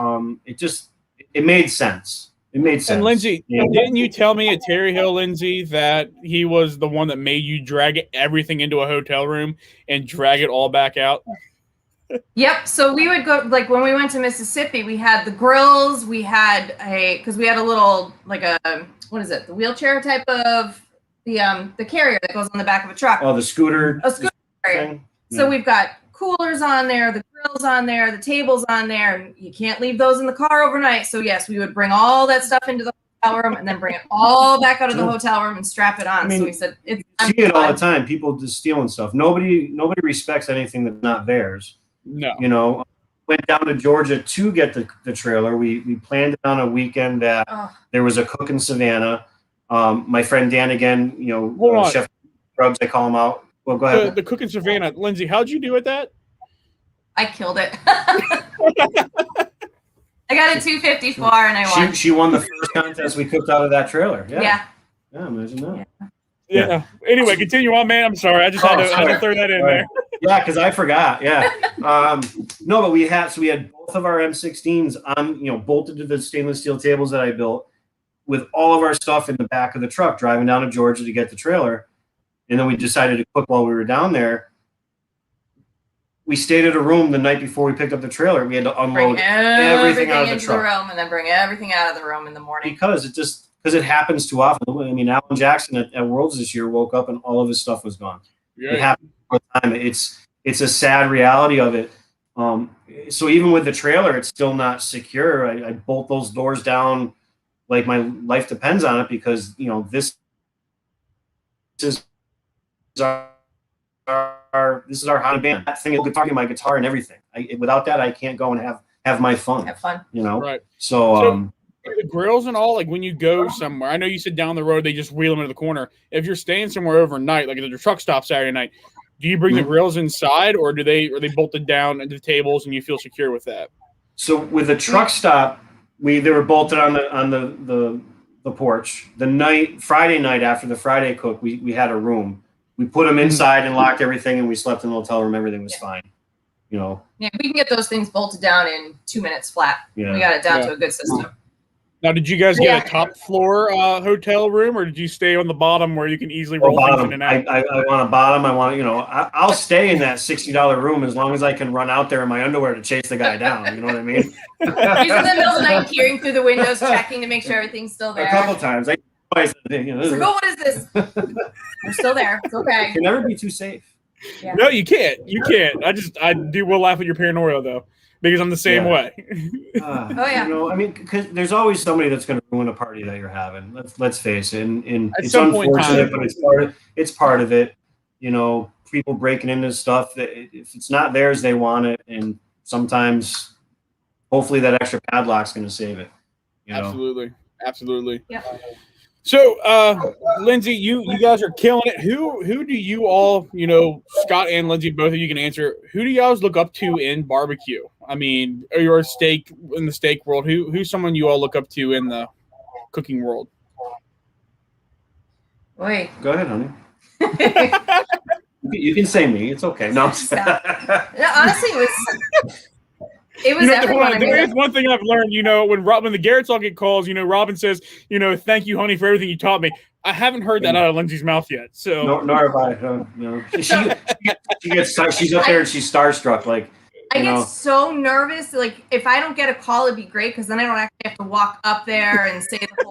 it made sense. It made sense. And Lindsay, didn't you tell me at Terry Hill, Lindsay, that he was the one that made you drag everything into a hotel room and drag it all back out? Yep. So we would go, like when we went to Mississippi, we had the grills, we had because we had a little, like what is it? The wheelchair type of the carrier that goes on the back of a truck. Oh, the scooter. A scooter carrier. So we've got coolers on there, the grills on there, the tables on there, and you can't leave those in the car overnight. So yes, we would bring all that stuff into the hotel room and then bring it all back out of the hotel room and strap it on. I mean, so we said it's see it all the time. People just stealing stuff. Nobody respects anything that's not theirs. No. You know, went down to Georgia to get the trailer. We planned it on a weekend that there was a cook in Savannah. My friend Dan again, you know, Chef Rubs, I call him out. Well, go ahead. The cook in Savannah. Lindsay, how'd you do with that? I killed it. I got a 254 and I won. She won the first contest we cooked out of that trailer. Yeah, imagine that. Yeah. Anyway, continue on, man. I'm sorry. I just had to throw that in there. Yeah, because I forgot. Yeah. No, but we had both of our M16s on, you know, bolted to the stainless steel tables that I built with all of our stuff in the back of the truck, driving down to Georgia to get the trailer. And then we decided to cook while we were down there. We stayed at a room the night before we picked up the trailer. We had to unload everything out of the into truck. the room and then bring everything out of the room in the morning. Because it happens too often. I mean, Alan Jackson at Worlds this year woke up and all of his stuff was gone. Yeah. It happens all the time. It's a sad reality of it. So even with the trailer, it's still not secure. I bolt those doors down like my life depends on it, because, you know, this is our hobby band. That thing will talking my guitar and everything. Without that, I can't go and have my fun. Have fun. You know? Right. So the grills and all, like when you go somewhere, I know you said down the road, they just wheel them into the corner. If you're staying somewhere overnight, like at the truck stop Saturday night, do you bring the grills inside, or are they bolted down into the tables and you feel secure with that? So with the truck stop, they were bolted on the porch. Friday night after the Friday cook, we had a room. We put them inside and locked everything, and we slept in the hotel room. Everything was fine. You know. Yeah, we can get those things bolted down in 2 minutes flat. Yeah. We got it down to a good system. Now, did you guys get a top floor hotel room, or did you stay on the bottom where you can easily roll things in and out? I want a bottom. I want, you know, I'll stay in that $60 room as long as I can run out there in my underwear to chase the guy down. You know what I mean? He's in the middle of the night peering through the windows, checking to make sure everything's still there. A couple times. Like, oh, what is this? We're still there. It's okay. You can never be too safe. Yeah. No, you can't. You can't. I will laugh at your paranoia though, because I'm the same way. Oh yeah. You know, I mean, because there's always somebody that's going to ruin a party that you're having. Let's face it. And it's unfortunate, but it's part of it. You know, people breaking into stuff that if it's not theirs, they want it, and sometimes, hopefully, that extra padlock's going to save it. You know? Absolutely. Yeah. So, Lindsay, you guys are killing it. Who do you all, you know, Scott and Lindsay, both of you can answer. Who do you guys look up to in barbecue? I mean, or your steak in the steak world. Who's someone you all look up to in the cooking world? Wait. Go ahead, honey. You can say me. It's okay. No. Honestly, it was everyone. There is one thing I've learned, you know, when the Garretts all get calls, you know, Robin says, you know, thank you, honey, for everything you taught me. I haven't heard that out of Lindsay's mouth yet. So nor have I. No. She gets she's up there and she's starstruck. Like, I get so nervous. Like, if I don't get a call, it'd be great, because then I don't actually have to walk up there and say the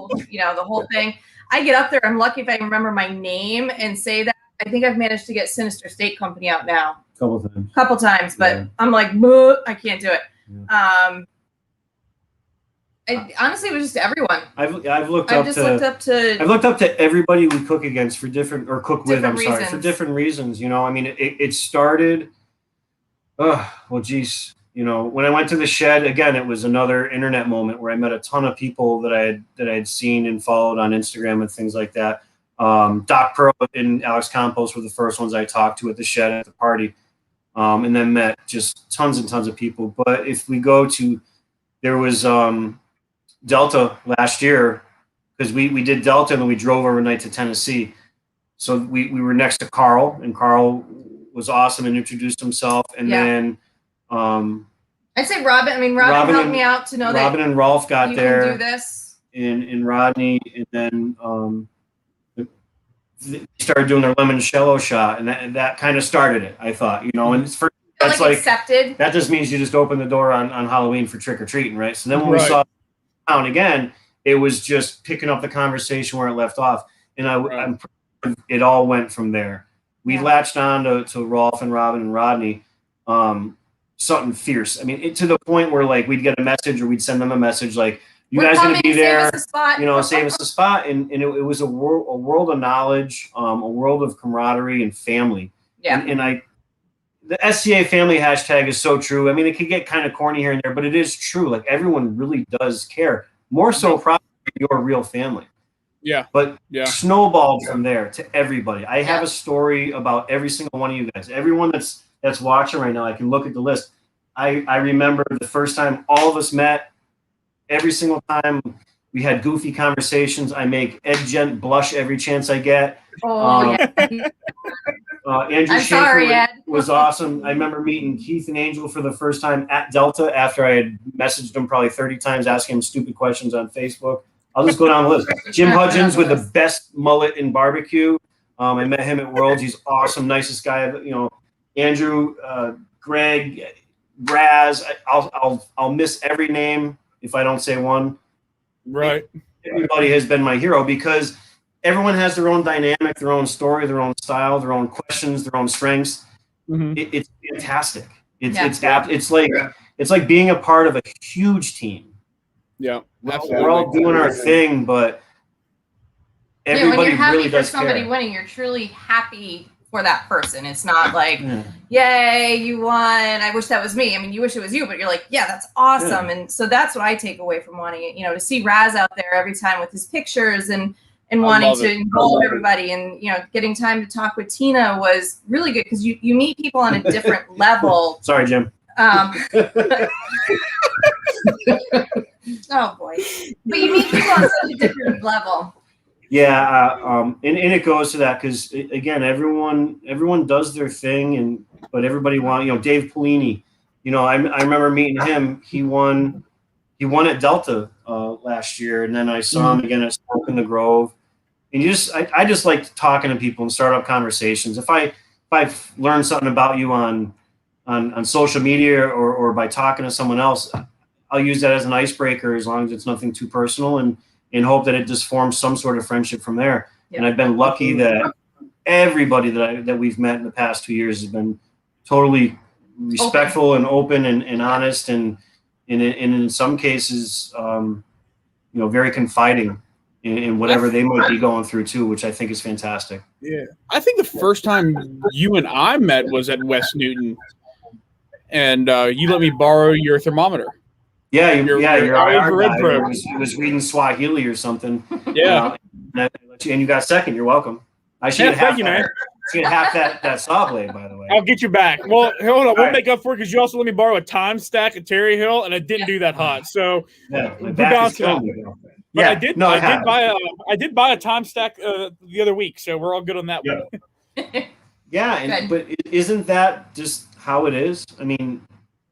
whole thing. I get up there. I'm lucky if I remember my name and say that. I think I've managed to get Sinister Steak Company out now. Couple times, but I'm like, I can't do it. Yeah. Honestly, it was just everyone. I've looked up to everybody we cook against for different, or cook with. I'm sorry, for different reasons. You know, I mean, it started. Well, geez. You know, when I went to the shed again, it was another internet moment where I met a ton of people that I had seen and followed on Instagram and things like that. Doc Pearl and Alex Campos were the first ones I talked to at the shed at the party, and then met just tons and tons of people. But if we go to, there was Delta last year, because we did Delta and then we drove overnight to Tennessee. So we were next to Carl, and Carl was awesome and introduced himself, and then. I'd say Robin. I mean, Robin helped me out to know that Robin and Rolf got there. Can do this. In Rodney, and then they started doing their limoncello shot, and that kind of started it. I thought, you know, and that's like accepted. That just means you just open the door on Halloween for trick or treating, right? So then when we saw town again, it was just picking up the conversation where it left off, and it all went from there. We latched on to Rolf and Robin and Rodney. Something fierce. I mean, to the point where like we'd get a message or we'd send them a message like, "You guys going to be there? You know, save us a spot." And it was a world of knowledge, a world of camaraderie and family. Yeah. And the SCA family hashtag is so true. I mean, it could get kind of corny here and there, but it is true. Like everyone really does care. More so probably your real family. Yeah. But snowballed from there to everybody. I have a story about every single one of you guys. Everyone that's watching right now, I can look at the list. I remember the first time all of us met. Every single time we had goofy conversations. I make Ed Gent blush every chance I get. Andrew Schaefer was awesome. I remember meeting Keith and Angel for the first time at Delta after I had messaged them probably 30 times asking them stupid questions on Facebook. I'll just go down the list. Jim Hudgens with the best mullet in barbecue. I met him at Worlds. He's awesome, nicest guy. You know, Andrew, Greg, Braz. I'll miss every name if I don't say one. Right. Everybody has been my hero because everyone has their own dynamic, their own story, their own style, their own questions, their own strengths. Mm-hmm. It's fantastic. It's like being a part of a huge team. Yeah, we're all doing our thing, but everybody when you're happy really for does somebody care. winning, you're truly happy for that person. It's not like, yay, you won. I wish that was me. I mean, you wish it was you, but you're like, yeah, that's awesome. Yeah. And so that's what I take away from wanting it. You know, to see Raz out there every time with his pictures and wanting to involve everybody, and you know, getting time to talk with Tina was really good because you meet people on a different level. Sorry, Jim. Oh boy, but you meet people on such a different level. Yeah, and it goes to that because again, everyone does their thing, but everybody Dave Polini. You know, I remember meeting him. He won at Delta last year, and then I saw him again at Smoke in the Grove. And I just like talking to people and start up conversations. If I learn something about you on social media or by talking to someone else, I'll use that as an icebreaker as long as it's nothing too personal, and hope that it just forms some sort of friendship from there. Yep. And I've been lucky that everybody that we've met in the past 2 years has been totally respectful and open and honest, and in some cases, very confiding in whatever they might be going through too, which I think is fantastic. Yeah, I think the first time you and I met was at West Newton, and you let me borrow your thermometer. Yeah, your IR guy was reading Swahili or something. Yeah, and you got second. You're welcome. I should have that saw blade, by the way. I'll get you back. Well, hold on. We'll make up for it because you also let me borrow a time stack at Terry Hill, and it didn't do that hot. So we're balancing out. But I did buy a time stack the other week, so we're all good on that one. Yeah, but isn't that just how it is? I mean,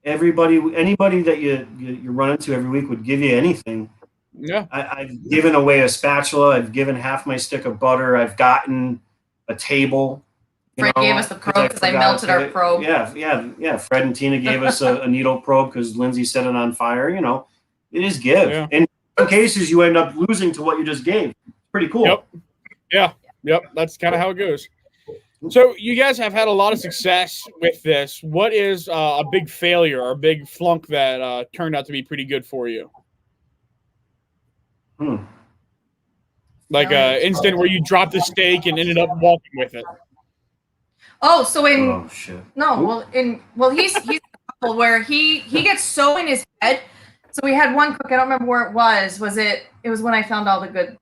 anybody that you run into every week would give you anything. Yeah, I've given away a spatula. I've given half my stick of butter. I've gotten a table. Fred gave us the probe because I melted our probe. Yeah. Fred and Tina gave us a needle probe because Lindsay set it on fire. You know, it is give. Yeah. In some cases, you end up losing to what you just gave. Pretty cool. Yep. That's kind of how it goes. So you guys have had a lot of success with this. What is a big failure or a big flunk that turned out to be pretty good for you? Like a instant where you dropped the steak and ended up walking with it. Oh, so Oh shit. no, he's where he gets so in his head. So we had one cook. I don't remember where it was. It was when I found all the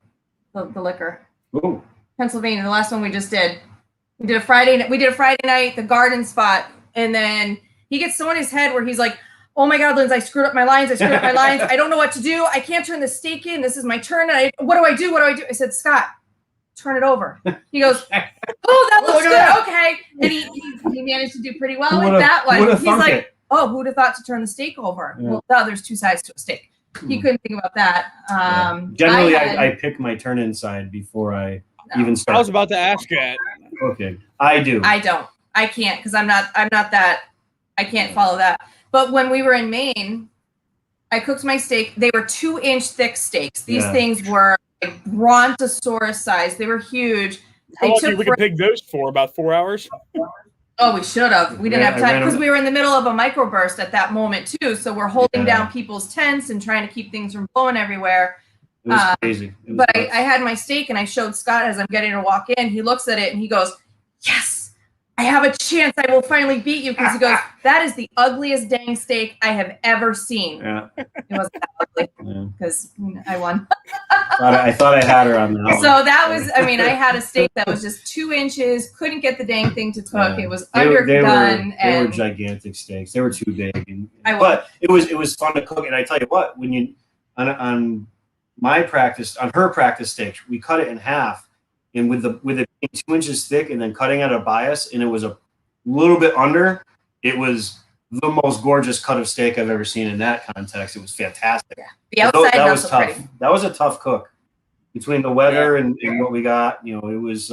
liquor. Ooh. Pennsylvania. The last one we just did. We did a Friday night, the garden spot, and then he gets so in his head where he's like, "Oh my God, Lindsay, I screwed up my lines. I don't know what to do. I can't turn the steak in. This is my turn. What do I do? I said, Scott, turn it over. He goes, oh, that looks good. Okay. And he managed to do pretty well with that one. He's like, oh, who'd have thought to turn the steak over? Yeah. Well, no, there's two sides to a steak. He couldn't think about that. Generally, I pick my turn inside before I even start. I was about to ask that. Okay. I do. I don't. I can't because I'm not that. I can't follow that. But when we were in Maine, I cooked my steak. They were 2-inch thick steaks. These things were like brontosaurus size. They were huge. How long did we pick those for? About 4 hours? Oh, we should have. We didn't have time because we were in the middle of a microburst at that moment too. So we're holding down people's tents and trying to keep things from blowing everywhere. It was crazy. But I had my steak and I showed Scott as I'm getting to walk in. He looks at it and he goes, yes. I have a chance. I will finally beat you because he goes, that is the ugliest dang steak I have ever seen. Yeah. It wasn't that ugly because I won. I thought I had her on that one. So that was, I had a steak that was just 2 inches, couldn't get the dang thing to cook. It was underdone. They were gigantic steaks. They were too big. But it was fun to cook. And I tell you what, when you, on her practice steak, we cut it in half. And with it being 2 inches thick and then cutting at a bias, and it was a little bit under, it was the most gorgeous cut of steak I've ever seen in that context. It was fantastic. Yeah. The outside that was tough. Pretty. That was a tough cook. Between the weather and what we got, it was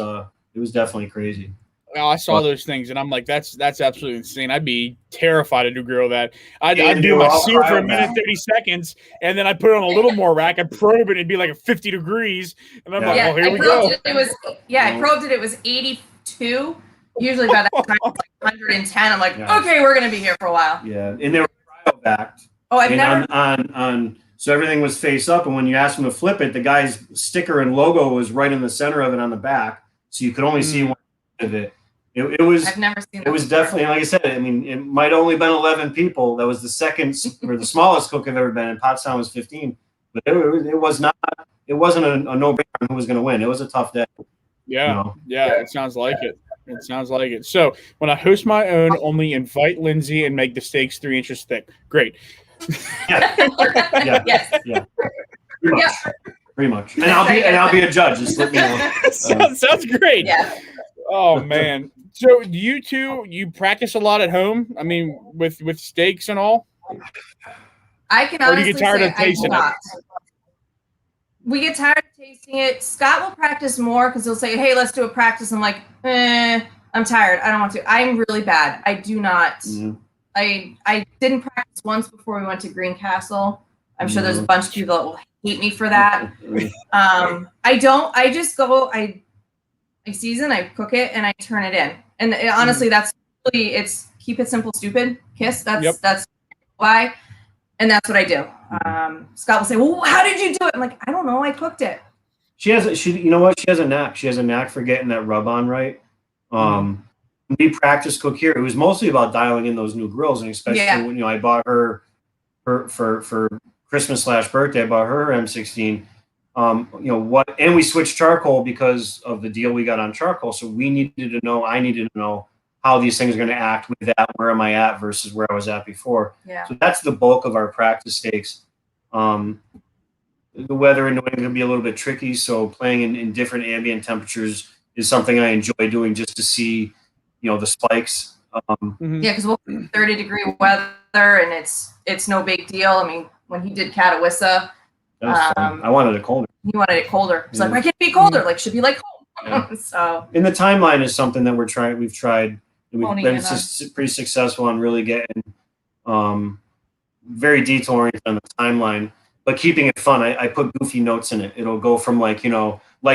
definitely crazy. Well, I saw those things, and I'm like, that's absolutely insane. I'd be terrified to grill that. I'd do my sear for a minute, 30 seconds, and then I'd put it on a little more rack. I'd probe it, and it'd be like 50 degrees. And I'm like, well, here we go. I probed it. It was 82. Usually by that time, it's like 110. I'm like, okay, we're going to be here for a while. Yeah, and they were cryo-backed. Oh, I've never. On so everything was face up, and when you asked them to flip it, the guy's sticker and logo was right in the center of it on the back, so you could only see one of it. It was. I've never seen. It was definitely, like I said. It might only been 11 people. That was the second or the smallest cook I've ever been in. Pottstown was 15, but it was not. It wasn't a no-brainer on who was going to win. It was a tough day. Yeah, it sounds like it. It sounds like it. So when I host my own, only invite Lindsay and make the steaks 3 inches thick. Great. Pretty much. And I'll be a judge. Just let me know. Sounds great. Yeah. Oh man. So you two, you practice a lot at home? With steaks and all? I can honestly get tired of tasting it? We get tired of tasting it. Scott will practice more because he'll say, hey, let's do a practice. I'm like, I'm tired. I don't want to. I'm really bad. I do not. Mm-hmm. I didn't practice once before we went to Greencastle. I'm sure there's a bunch of people that will hate me for that. I just go, I season, I cook it, and I turn it in. And honestly, that's really, it's keep it simple, stupid, kiss. That's why. And that's what I do. Scott will say, well, how did you do it? I'm like, I don't know. I cooked it. She has a knack. She has a knack for getting that rub on right. We practice cook here. It was mostly about dialing in those new grills. And especially when, I bought her for Christmas/birthday, I bought her M16. And we switched charcoal because of the deal we got on charcoal. So I needed to know how these things are going to act with that. Where am I at versus where I was at before? Yeah. So that's the bulk of our practice steaks. The weather in New England can be a little bit tricky. So playing in different ambient temperatures is something I enjoy doing just to see, the spikes. Because we'll 30-degree weather and it's no big deal. When he did Catawissa, I wanted it colder. He wanted it colder. It's like, why can't it be colder? Like, should be like home. Yeah. So. And the timeline is something that we've tried. We've been pretty successful on really getting very detail oriented on the timeline, but keeping it fun. I put goofy notes in it. It'll go from light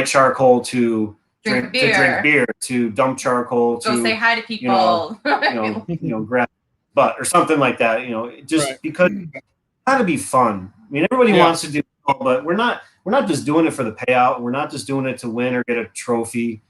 charcoal to drink beer to dump charcoal to go say hi to people. Grab butt or something like that. Just because it's got to be fun. Everybody wants to do but we're not just doing it for the payout. We're not just doing it to win or get a trophy.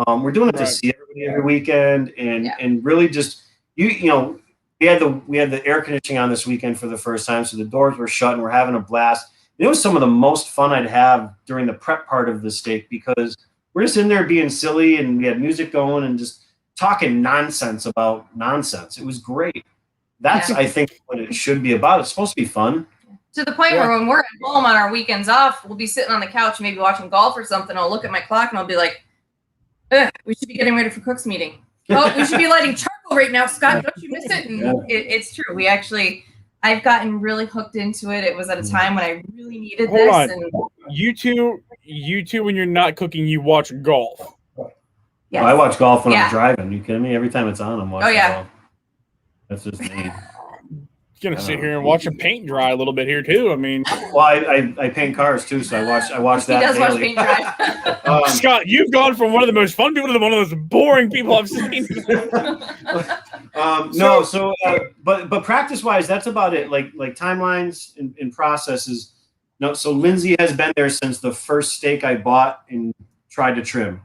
We're doing it to see everybody every weekend and really just you know we had the air conditioning on this weekend for the first time, so the doors were shut and we're having a blast. And it was some of the most fun I'd have during the prep part of the steak because we're just in there being silly and we had music going and just talking nonsense about nonsense. It was great. That's I think what it should be about. It's supposed to be fun. To the point where when we're at home on our weekends off, we'll be sitting on the couch, maybe watching golf or something. I'll look at my clock and I'll be like, we should be getting ready for Cook's meeting. Oh, we should be lighting charcoal right now, Scott. Don't you miss it? And it's true. I've gotten really hooked into it. It was at a time when I really needed this. And you two, when you're not cooking, you watch golf. Yes. Well, I watch golf when I'm driving. You kidding me? Every time it's on, I'm watching golf. That's just me. Gonna sit here and watch a paint dry a little bit here too. I mean, well, I paint cars too, so I watch that. He does daily. Watch paint dry. Scott, you've gone from one of the most fun people to one of the most boring people I've seen. But practice wise, that's about it. Like timelines and processes. No, so Lindsay has been there since the first steak I bought and tried to trim.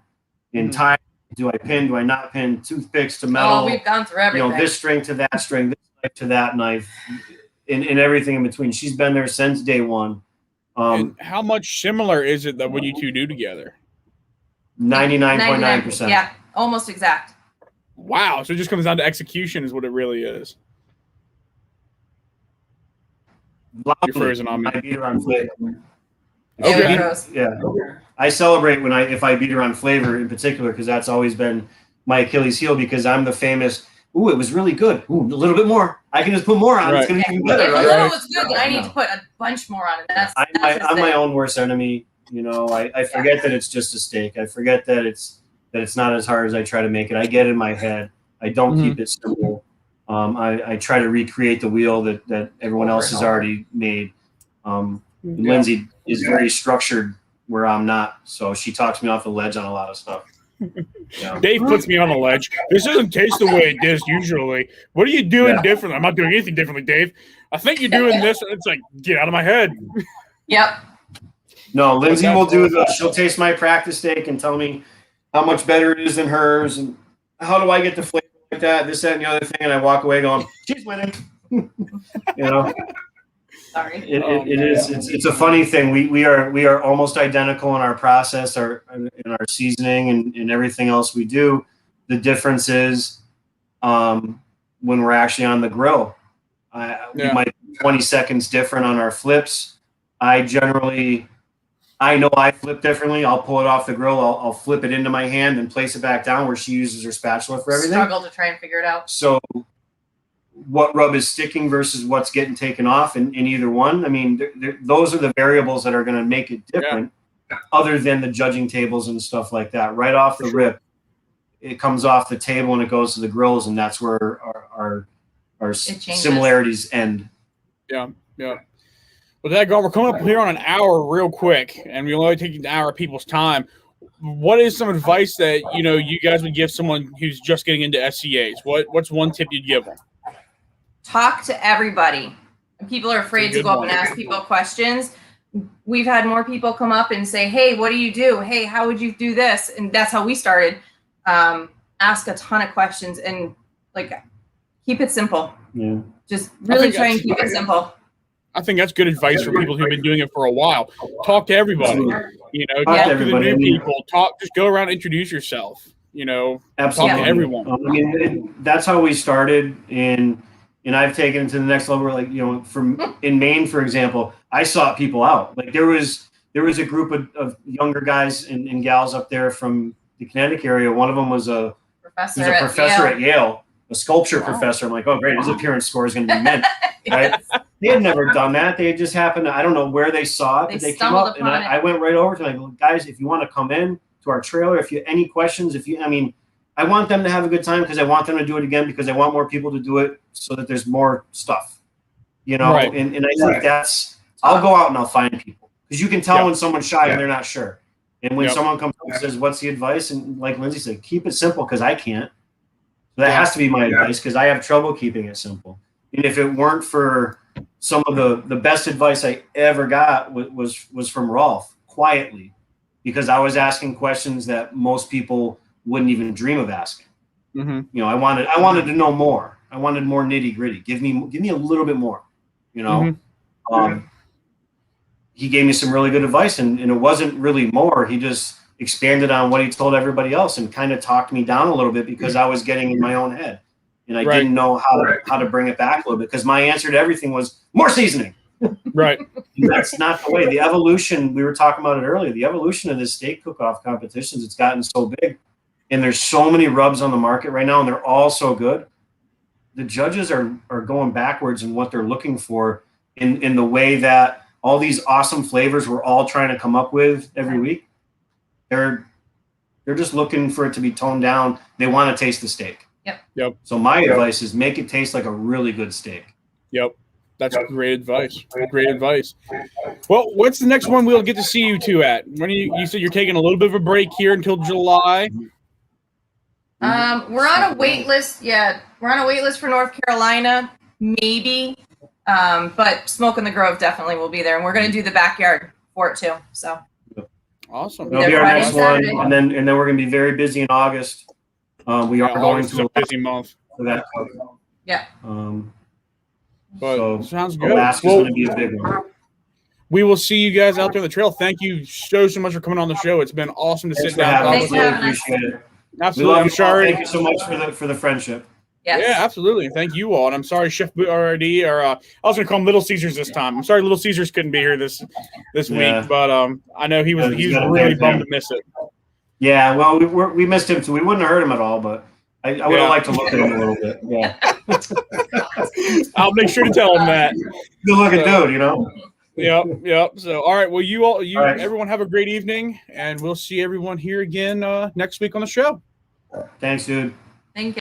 In time, do I pin? Do I not pin? Toothpicks to metal. Oh, we've gone through everything. You know, this string to that string, this knife to that knife, and everything in between. She's been there since day one. And how much similar is it that what you two do together? 99.9%. Yeah, almost exact. Wow. So it just comes down to execution is what it really is. You're frozen on me. I beat her on flavor. Yeah. I celebrate if I beat her on flavor in particular because that's always been my Achilles heel because I'm the famous, ooh, it was really good. Ooh, a little bit more. I can just put more on. It's going to be even better. If a little was good, then I need to put a bunch more on it. I'm my own worst enemy. You know, I forget that it's just a steak. I forget that it's not as hard as I try to make it. I get in my head. I don't keep it simple. I try to recreate the wheel that everyone else has already made. Lindsay is very structured where I'm not, so she talks me off the ledge on a lot of stuff. Yeah. Dave puts me on the ledge. This doesn't taste the way it does usually. What are you doing differently? I'm not doing anything differently, Dave. I think you're doing this. It's like, get out of my head. Yep. No, Lindsay will she'll taste my practice steak and tell me how much better it is than hers and how do I get the flavor like that, this, that, and the other thing, and I walk away going, she's winning. You know? Sorry. It's a funny thing. We are almost identical in our process, in our seasoning and everything else we do. The difference is when we're actually on the grill. We might be 20 seconds different on our flips. I know I flip differently. I'll pull it off the grill. I'll flip it into my hand and place it back down where she uses her spatula for everything. Struggle to try and figure it out. So what rub is sticking versus what's getting taken off in either one. I mean, those are the variables that are going to make it different other than the judging tables and stuff like that. Right off the rip, it comes off the table and it goes to the grills, and that's where our similarities end. Yeah. Well, we're coming up here on an hour real quick, and we only take an hour of people's time. What is some advice that you guys would give someone who's just getting into SCAs? What's one tip you'd give them? Talk to everybody. People are afraid to go up and ask people questions. We've had more people come up and say, hey, what do you do? Hey, how would you do this? And that's how we started. Ask a ton of questions and keep it simple. Yeah. Just really try and keep it simple. I think that's good advice for people who've been doing it for a while. Talk to everybody. Talk to the new people. Just go around, introduce yourself. Absolutely. Talk to everyone. I mean, that's how we started, and I've taken it to the next level. From in Maine, for example, I sought people out. There was a group of younger guys and gals up there from the Connecticut area. One of them was a professor at Yale, a sculpture professor. I'm like, oh great, his appearance score is going to be mint. Right? They had never done that. They had just happened to, I don't know where they saw it, but they came up and I went right over to them, guys, if you want to come in to our trailer, if you any questions, I want them to have a good time because I want them to do it again because I want more people to do it so that there's more stuff, Right. And I think that's, I'll go out and I'll find people because you can tell when someone's shy and they're not sure. And when someone comes up and says, what's the advice? And like Lindsay said, keep it simple because I can't. So that has to be my advice because I have trouble keeping it simple. And if it weren't for some of the best advice I ever got was from Rolf, quietly, because I was asking questions that most people wouldn't even dream of asking. Mm-hmm. You know, I wanted to know more. I wanted more nitty gritty. Give me a little bit more. You know, he gave me some really good advice, and it wasn't really more. He just expanded on what he told everybody else and kind of talked me down a little bit because I was getting in my own head, and I didn't know how to bring it back a little bit, because my answer to everything was more seasoning. Right. And that's not the way. The evolution, we were talking about it earlier, the evolution of this steak cook-off competitions, it's gotten so big, and there's so many rubs on the market right now, and they're all so good. The judges are going backwards in what they're looking for in the way that all these awesome flavors we're all trying to come up with every week. They're just looking for it to be toned down. They want to taste the steak. Yep. So my advice is make it taste like a really good steak. Yep. That's great advice. Great advice. Well, what's the next one we'll get to see you two at? When you said you're taking a little bit of a break here until July. We're on a wait list. Yeah, we're on a wait list for North Carolina, maybe. But Smoke in the Grove definitely will be there, and we're going to do the backyard for it too. So awesome. It'll be our next one, and then we're going to be very busy in August. We are going to a busy month for that. Yeah. But so sounds good. Alaska's going to be a big one. We will see you guys out there on the trail. Thank you so much for coming on the show. It's been awesome to sit down. Thanks for having us. Really appreciate it. Absolutely. I'm sorry. Thank you so much for the friendship. Yes. Yeah, absolutely. Thank you all. And I'm sorry, Chef RD, or I was going to call him Little Caesars this time. I'm sorry, Little Caesars couldn't be here this week, but I know he was really bummed to miss it. Yeah, well, we missed him too. We wouldn't have hurt him at all, but I would have liked to look at him a little bit. Yeah. I'll make sure to tell him that. Good looking dude, you know. Yep. So, all right. Well, right. everyone have a great evening, and we'll see everyone here again next week on the show. Thanks, dude.